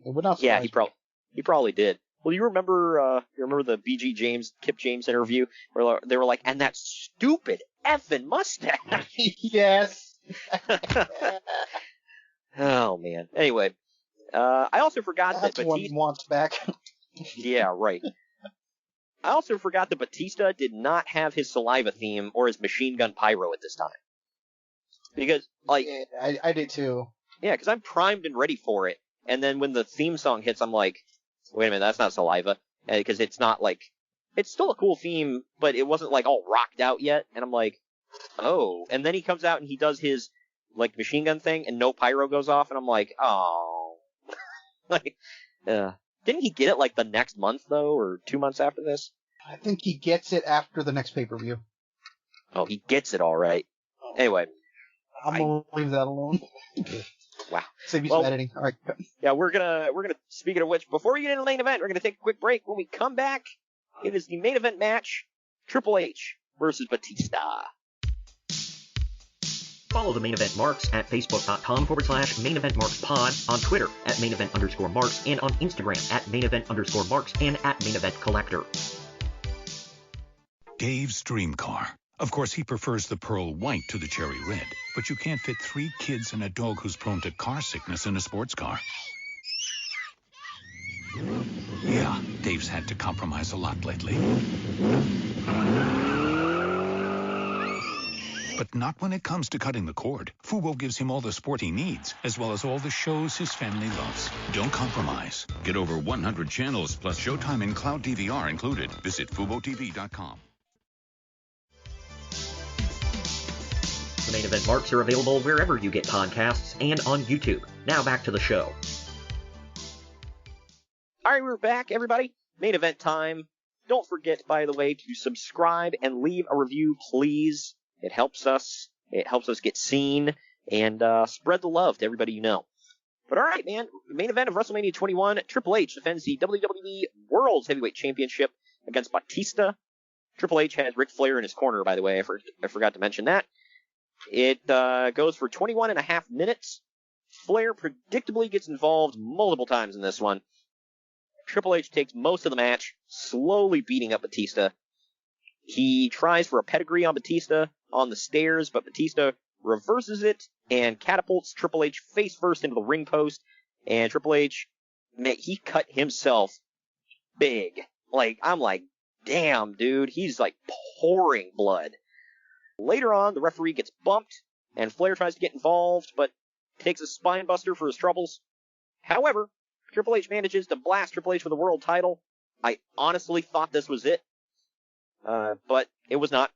it would not surprise me. He probably did. Well, you remember the BG James, Kip James interview where they were like, and that stupid effing mustache. Yes. Oh man. Anyway, I also forgot that Batista wants back. Yeah, right. I also forgot that Batista did not have his saliva theme or his machine gun pyro at this time. Because, yeah, I did too. Yeah, because I'm primed and ready for it. And then when the theme song hits, I'm like, wait a minute, that's not saliva. Because it's not like, it's still a cool theme, but it wasn't like all rocked out yet. And I'm like, oh. And then he comes out and he does his, like, machine gun thing and no pyro goes off. And I'm like, oh. Didn't he get it like the next month though, or 2 months after this? I think he gets it after the next pay-per-view. Oh, he gets it all right. Anyway, I'm gonna leave that alone. Wow. Save you some editing. All right. Yeah, we're gonna. Speaking of which, before we get into the main event, we're gonna take a quick break. When we come back, it is the main event match: Triple H versus Batista. Follow the Main Event Marks at facebook.com/Main Event Marks Pod, on Twitter at Main Event _Marks, and on Instagram at Main Event _Marks and at Main Event Collector. Dave's dream car. Of course, he prefers the pearl white to the cherry red, but you can't fit 3 kids and a dog who's prone to car sickness in a sports car. Yeah, Dave's had to compromise a lot lately. But not when it comes to cutting the cord. Fubo gives him all the sport he needs, as well as all the shows his family loves. Don't compromise. Get over 100 channels, plus Showtime and Cloud DVR included. Visit FuboTV.com. The Main Event Marks are available wherever you get podcasts and on YouTube. Now back to the show. All right, we're back, everybody. Main event time. Don't forget, by the way, to subscribe and leave a review, please. It helps us. It helps us get seen and spread the love to everybody you know. But all right, man. Main event of WrestleMania 21. Triple H defends the WWE World's Heavyweight Championship against Batista. Triple H has Ric Flair in his corner, by the way. I forgot to mention that. It goes for 21.5 minutes. Flair predictably gets involved multiple times in this one. Triple H takes most of the match, slowly beating up Batista. He tries for a pedigree on Batista on the stairs, but Batista reverses it and catapults Triple H face first into the ring post. And Triple H, man, he cut himself big. Like, I'm like, damn, dude, he's like pouring blood. Later on, the referee gets bumped, and Flair tries to get involved, but takes a spine buster for his troubles. However, Triple H manages to blast Triple H for the world title. I honestly thought this was it, but it was not.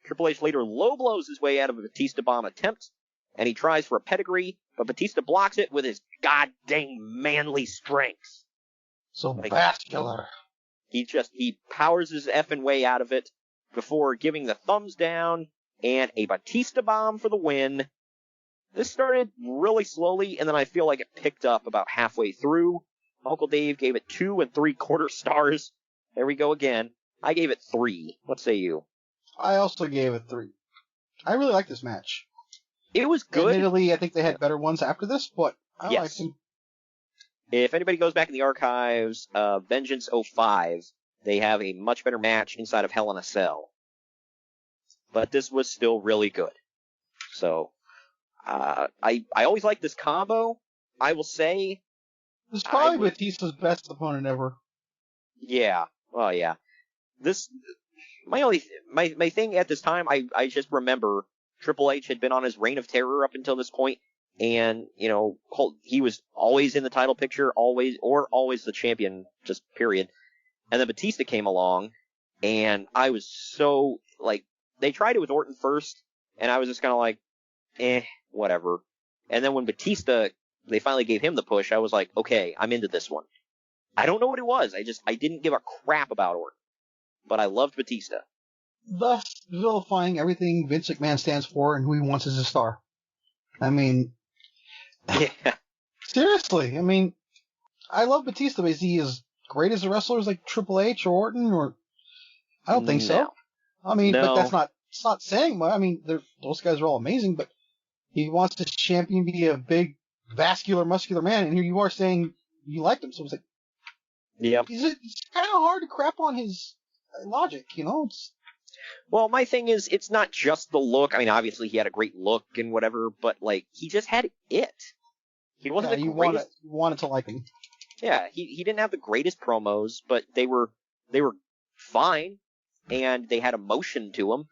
Triple H later low blows his way out of a Batista bomb attempt, and he tries for a pedigree, but Batista blocks it with his goddamn manly strength. So vascular. He powers his effing way out of it before giving the thumbs down and a Batista bomb for the win. This started really slowly, and then I feel like it picked up about halfway through. Uncle Dave gave it 2 3/4 stars. There we go again. I gave it 3. What say you? I also gave it 3. I really like this match. It was good. Admittedly, I think they had better ones after this, but I liked them. If anybody goes back in the archives, Vengeance 05, they have a much better match inside of Hell in a Cell. But this was still really good. So, I always liked this combo. I will say... It's probably Batista's best opponent ever. Yeah. Well, yeah. My thing at this time, I just remember Triple H had been on his reign of terror up until this point, and, you know, he was always in the title picture, always the champion, just period. And then Batista came along, and I was so, like, they tried it with Orton first, and I was just kind of like, whatever. And then when Batista, they finally gave him the push, I was like, okay, I'm into this one. I don't know what it was. I didn't give a crap about Orton. But I loved Batista. Thus vilifying everything Vince McMahon stands for and who he wants as a star. I mean, yeah. Seriously, I mean, I love Batista, but is he as great as the wrestlers like Triple H or Orton? Or I don't think so. I mean, but it's not saying much. I mean, those guys are all amazing, but he wants to champion be a big, vascular, muscular man, and here you are saying you liked him. So it's like, yeah, it's kind of hard to crap on his logic, you know? Well, my thing is, it's not just the look. I mean, obviously he had a great look and whatever, but, like, he just had it. He wasn't the greatest. You wanted to like him. Yeah, he didn't have the greatest promos, but they were fine, and they had emotion to him,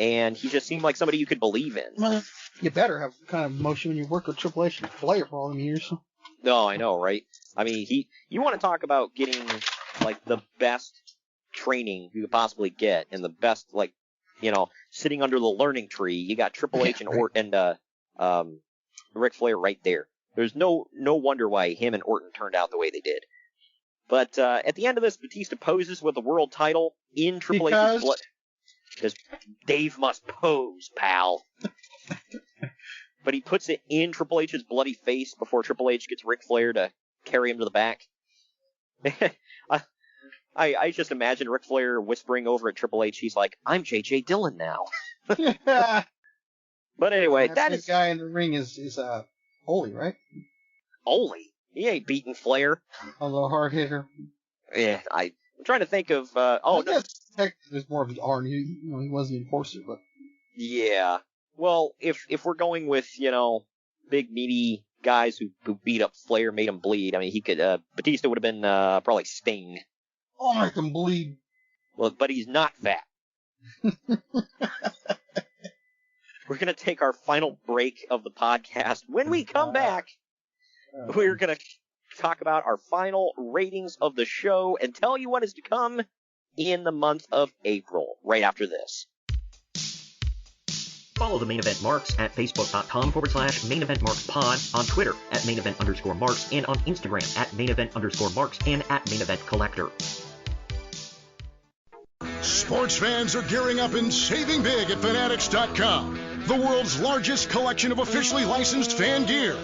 and he just seemed like somebody you could believe in. Well, you better have kind of emotion when you work with Triple H and Flair for all them years. No, I know, right? I mean, you want to talk about getting, like, the best training you could possibly get, and the best, like, you know, sitting under the learning tree. You got Triple H and Ric Flair right there. There's no wonder why him and Orton turned out the way they did. But at the end of this, Batista poses with the world title in Triple H's blood. Because Dave must pose, pal. But he puts it in Triple H's bloody face before Triple H gets Ric Flair to carry him to the back. I just imagine Ric Flair whispering over at Triple H. He's like, "I'm J.J. Dillon now." But anyway, that guy in the ring is Holy, right? Holy? He ain't beating Flair. A little hard hitter. Yeah, I'm trying to think of. I guess technically there's more of an R. He was the enforcer, but. Yeah. Well, if we're going with big meaty guys who beat up Flair, made him bleed. I mean, he could. Batista would have been probably Sting. Oh, make him bleed. Well, but he's not fat. We're going to take our final break of the podcast. When we come back, we're going to talk about our final ratings of the show and tell you what is to come in the month of April, right after this. Follow the Main Event Marks at Facebook.com/Main Event Marks Pod, on Twitter at Main Event _Marks, and on Instagram at Main Event _Marks and at Main Event Collector. Sports fans are gearing up and saving big at FANATICS.com, the world's largest collection of officially licensed fan gear.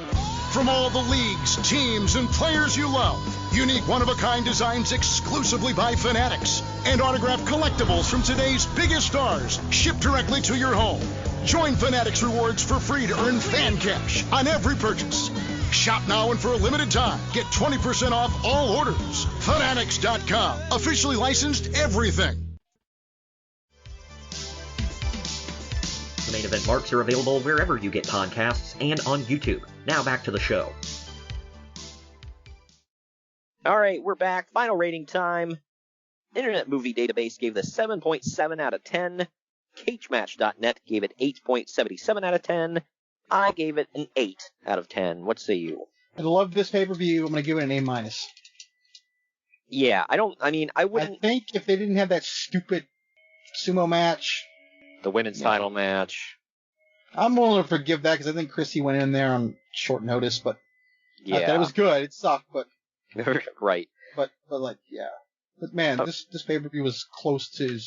From all the leagues, teams, and players you love, unique one-of-a-kind designs exclusively by Fanatics, and autographed collectibles from today's biggest stars shipped directly to your home. Join Fanatics Rewards for free to earn fan cash on every purchase. Shop now and for a limited time, get 20% off all orders. Fanatics.com, officially licensed everything. Main Event marks are available wherever you get podcasts and on YouTube. Now back to the show. All right, we're back. Final rating time. Internet Movie Database gave this 7.7 out of 10. CageMatch.net gave it 8.77 out of 10. I gave it an 8 out of 10. What say you? I love this pay-per-view. I'm going to give it an A-. Yeah, I wouldn't... I think if they didn't have that stupid sumo match... The women's title match. I'm willing to forgive that because I think Chrissy went in there on short notice, but... Yeah. It was good. It sucked, but... Right. But yeah. But man, this pay-per-view was close to...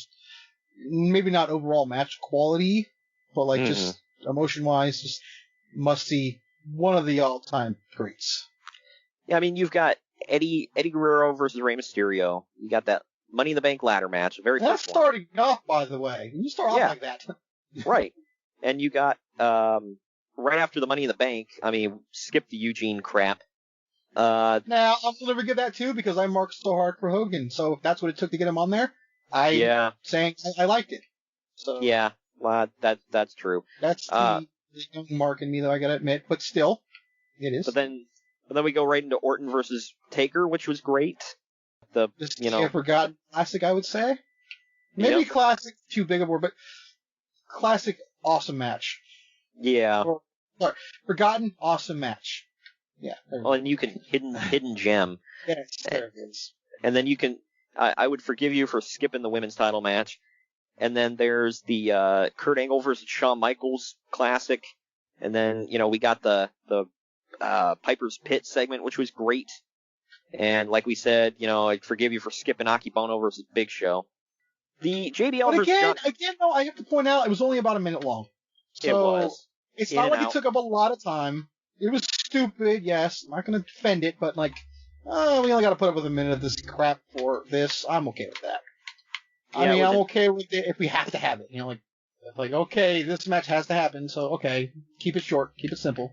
Maybe not overall match quality, but just emotion-wise, just must-see. One of the all-time greats. Yeah, I mean, you've got Eddie Guerrero versus Rey Mysterio. You got that Money in the Bank ladder match, a very That's tough one. starting off, by the way. You start off like that. Right. And you got, right after the Money in the Bank, skip the Eugene crap. Now, I'm going to forgive that too, because I marked so hard for Hogan. So if that's what it took to get him on there, saying I liked it. So yeah, that's true. That's the young mark in me, though, I gotta admit, but still, it is. But then we go right into Orton versus Taker, which was great. A forgotten classic, I would say. Maybe classic, too big of a word, but classic, awesome match. Yeah. Sorry, forgotten, awesome match. Yeah. Well, and you can hidden gem. Yes, there it is. And then you can, I would forgive you for skipping the women's title match. And then there's the Kurt Angle versus Shawn Michaels classic. And then, we got the Piper's Pit segment, which was great. And like we said, I'd forgive you for skipping Akibono versus Big Show. The JBL versus again, though, I have to point out, it was only about a minute long. So it was. It's not like it took up a lot of time. It was stupid, yes. I'm not going to defend it, but we only got to put up with a minute of this crap for this. I'm okay with that. I'm okay with it if we have to have it. Okay, this match has to happen, so okay, keep it short, keep it simple.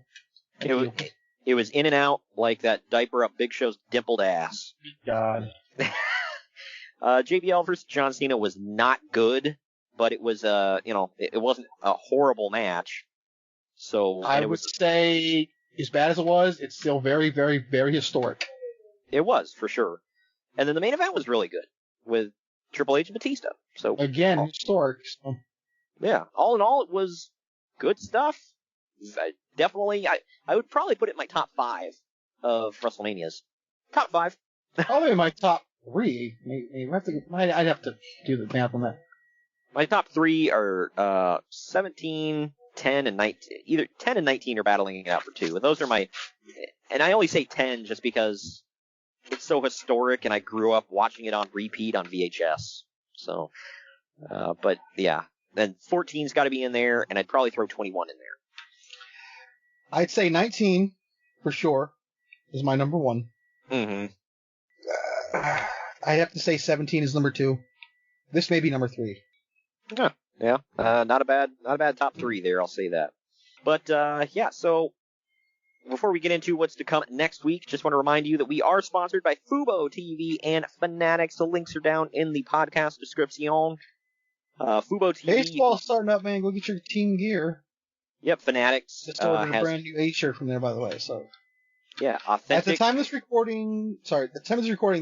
It was in and out like that diaper up Big Show's dimpled ass. God. JBL versus John Cena was not good, but it was it wasn't a horrible match. So I would say, as bad as it was, it's still very, very, very historic. It was, for sure. And then the main event was really good with Triple H and Batista. So again, historic. So. Yeah, all in all, it was good stuff. Definitely, I would probably put it in my top 5 of WrestleManias. Top 5. Probably my top 3. I'd have to do the math on that. My top 3 are 17, 10, and 19. Either 10 and 19 are battling it out for 2. And those are my... And I only say 10 just because it's so historic and I grew up watching it on repeat on VHS. So, but yeah. Then 14's got to be in there, and I'd probably throw 21 in there. I'd say 19, for sure, is my number 1. Mm-hmm. I'd have to say 17 is number 2. This may be number 3. Yeah. Not a bad top 3 there, I'll say that. But, yeah, so before we get into what's to come next week, just want to remind you that we are sponsored by Fubo TV and Fanatics. The links are down in the podcast description. Fubo TV. Baseball's starting up, man. Go get your team gear. Yep, Fanatics. Just ordered a brand new A-shirt from there, by the way. So. Yeah, authentic. At the time of this recording,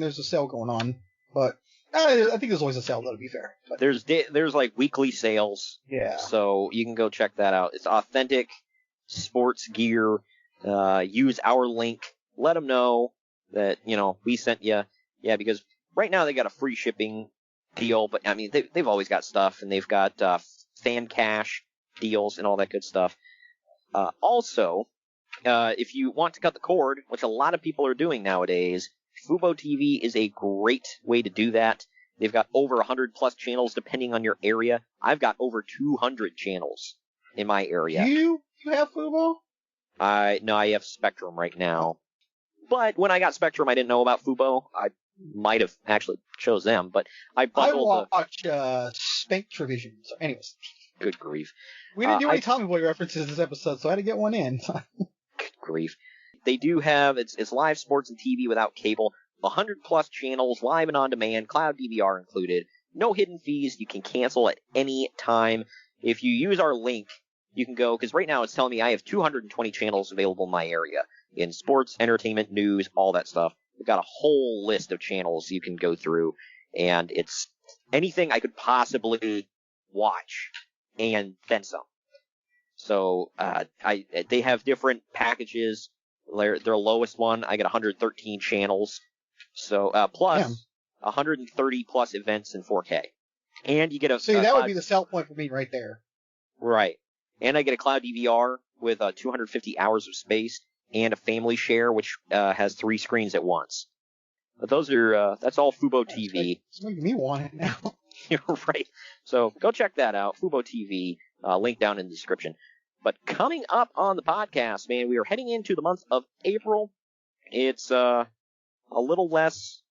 there's a sale going on, but I think there's always a sale, though, to be fair. But. There's like weekly sales. Yeah. So you can go check that out. It's authentic sports gear. Use our link. Let them know that, we sent you. Yeah, because right now they got a free shipping deal, but I mean, they've always got stuff, and they've got fan cash deals and all that good stuff. Also, if you want to cut the cord, which a lot of people are doing nowadays, Fubo TV is a great way to do that. They've got over 100 plus channels depending on your area. I've got over 200 channels in my area. You have Fubo? No, I have Spectrum right now. But when I got Spectrum, I didn't know about Fubo. I might have actually chose them, but I bundled Spanktravision. So anyways. Good grief. We didn't do any Tommy Boy references this episode, so I had to get one in. Good grief. They do have, it's live sports and TV without cable, 100 plus channels, live and on demand, cloud DVR included, no hidden fees, you can cancel at any time. If you use our link, you can go, because right now it's telling me I have 220 channels available in my area in sports, entertainment, news, all that stuff. We've got a whole list of channels you can go through, and it's anything I could possibly watch, and then some. So they have different packages. Their lowest one, I get 113 channels. So plus 130 plus events in 4K, and you get a. See, that would be the sell point for me right there. Right, and I get a cloud DVR with 250 hours of space and a family share, which has 3 screens at once. But those are that's all Fubo TV. It's making me want it now. You're right. So go check that out, Fubo TV. Link down in the description. But coming up on the podcast, man, we are heading into the month of April. It's a little less,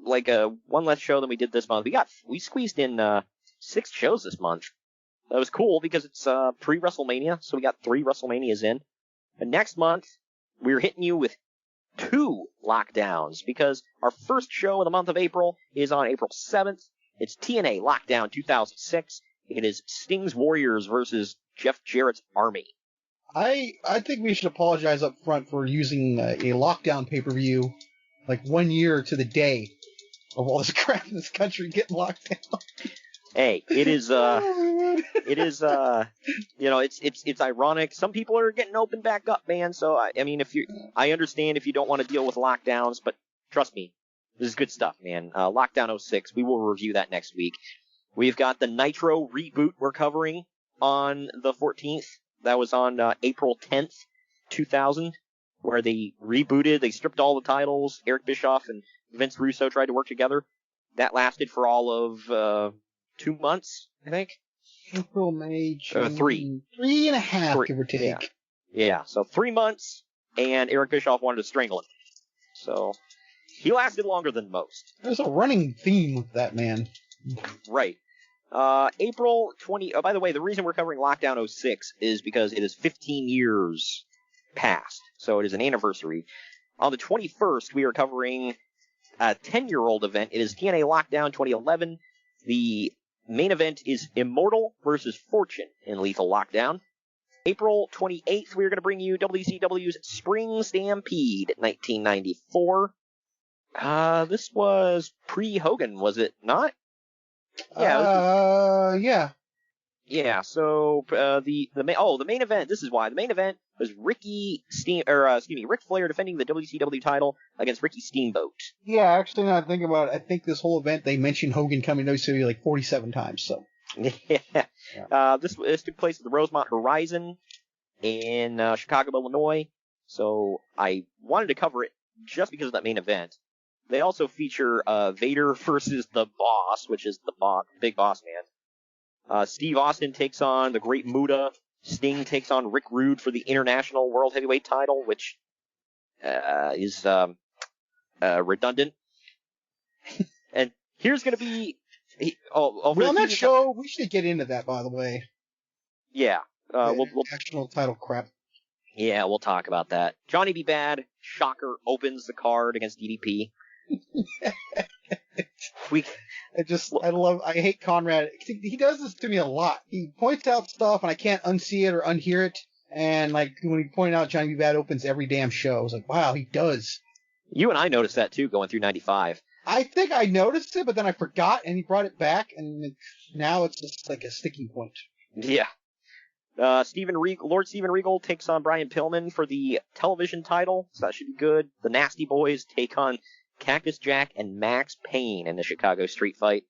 like one less show than we did this month. We squeezed in 6 shows this month. That was cool because it's pre-WrestleMania, so we got 3 WrestleManias in. And next month, we're hitting you with 2 lockdowns because our first show of the month of April is on April 7th. It's TNA Lockdown 2006. It is Sting's Warriors versus Jeff Jarrett's Army. I think we should apologize up front for using a lockdown pay-per-view like 1 year to the day of all this crap in this country getting locked down. Hey, it's ironic. Some people are getting opened back up, man. So I mean, I understand if you don't want to deal with lockdowns, but trust me, this is good stuff, man. Lockdown 06, we will review that next week. We've got the Nitro reboot we're covering on the 14th. That was on April 10th, 2000, where they rebooted. They stripped all the titles. Eric Bischoff and Vince Russo tried to work together. That lasted for all of 2 months, I think. April, May, June. 3. 3.5, give or take. Yeah, so 3 months, and Eric Bischoff wanted to strangle him. So he lasted longer than most. There's a running theme with that man. Right. April 20... Oh, by the way, the reason we're covering Lockdown 06 is because it is 15 years past. So it is an anniversary. On the 21st, we are covering a 10-year-old event. It is TNA Lockdown 2011. The main event is Immortal versus Fortune in Lethal Lockdown. April 28th, we're going to bring you WCW's Spring Stampede 1994. This was pre-Hogan, was it not? Yeah. Yeah. Yeah. So the main event. This is why the main event was Ric Flair defending the WCW title against Ricky Steamboat. Yeah, actually, now I think about it, I think this whole event they mentioned Hogan coming to WCW like 47 times. So. Yeah. This took place at the Rosemont Horizon in Chicago, Illinois. So I wanted to cover it just because of that main event. They also feature Vader versus the Boss, which is the Big Boss Man. Steve Austin takes on the Great Muta. Sting takes on Rick Rude for the International World Heavyweight title, which is redundant. And here's going to be... on that show, we should get into that, by the way. Yeah. We'll national title crap. Yeah, we'll talk about that. Johnny B. Bad, shocker, opens the card against DDP. I hate Conrad. He does this to me a lot. He points out stuff and I can't unsee it or unhear it. And like when he pointed out Johnny B. Bad opens every damn show, I was like, wow, he does. You and I noticed that too, going through 95. I think I noticed it, but then I forgot, and he brought it back, and now it's just like a sticking point. Yeah. Lord Steven Regal takes on Brian Pillman for the television title, so that should be good. The Nasty Boys take on Cactus Jack and Max Payne in the Chicago Street Fight.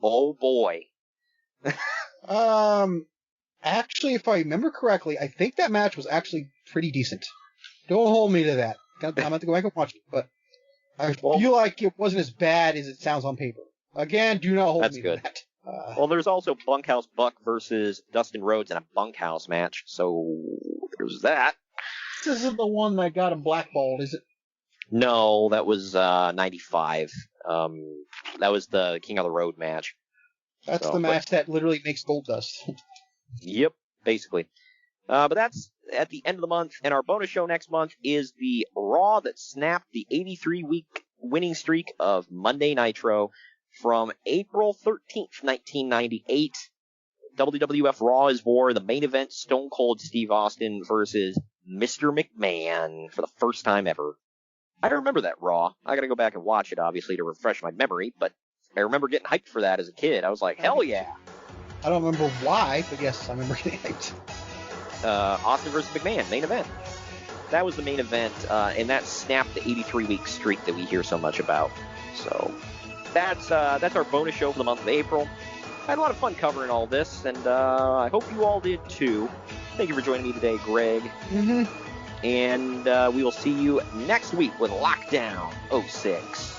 Oh boy. Actually, if I remember correctly, I think that match was actually pretty decent. Don't hold me to that. I'm going to have to go back and watch it, but I feel like it wasn't as bad as it sounds on paper. Again, do not hold me to that. Well, there's also Bunkhouse Buck versus Dustin Rhodes in a bunkhouse match, so there's that. This isn't the one that got him blackballed, is it? No, that was 95. That was the King of the Road match. That's the match that literally makes gold dust. Yep, basically. But that's at the end of the month, and our bonus show next month is the Raw that snapped the 83-week winning streak of Monday Nitro from April 13th, 1998. WWF Raw is War, the main event, Stone Cold Steve Austin versus Mr. McMahon for the first time ever. I remember that Raw. I gotta go back and watch it, obviously, to refresh my memory, but I remember getting hyped for that as a kid. I was like, hell yeah. I don't remember why, but yes, I remember getting hyped. Austin versus McMahon, main event. That was the main event, and that snapped the 83-week streak that we hear so much about. So that's our bonus show for the month of April. I had a lot of fun covering all this, and I hope you all did too. Thank you for joining me today, Greg. Mm-hmm. And we will see you next week with Lockdown 06.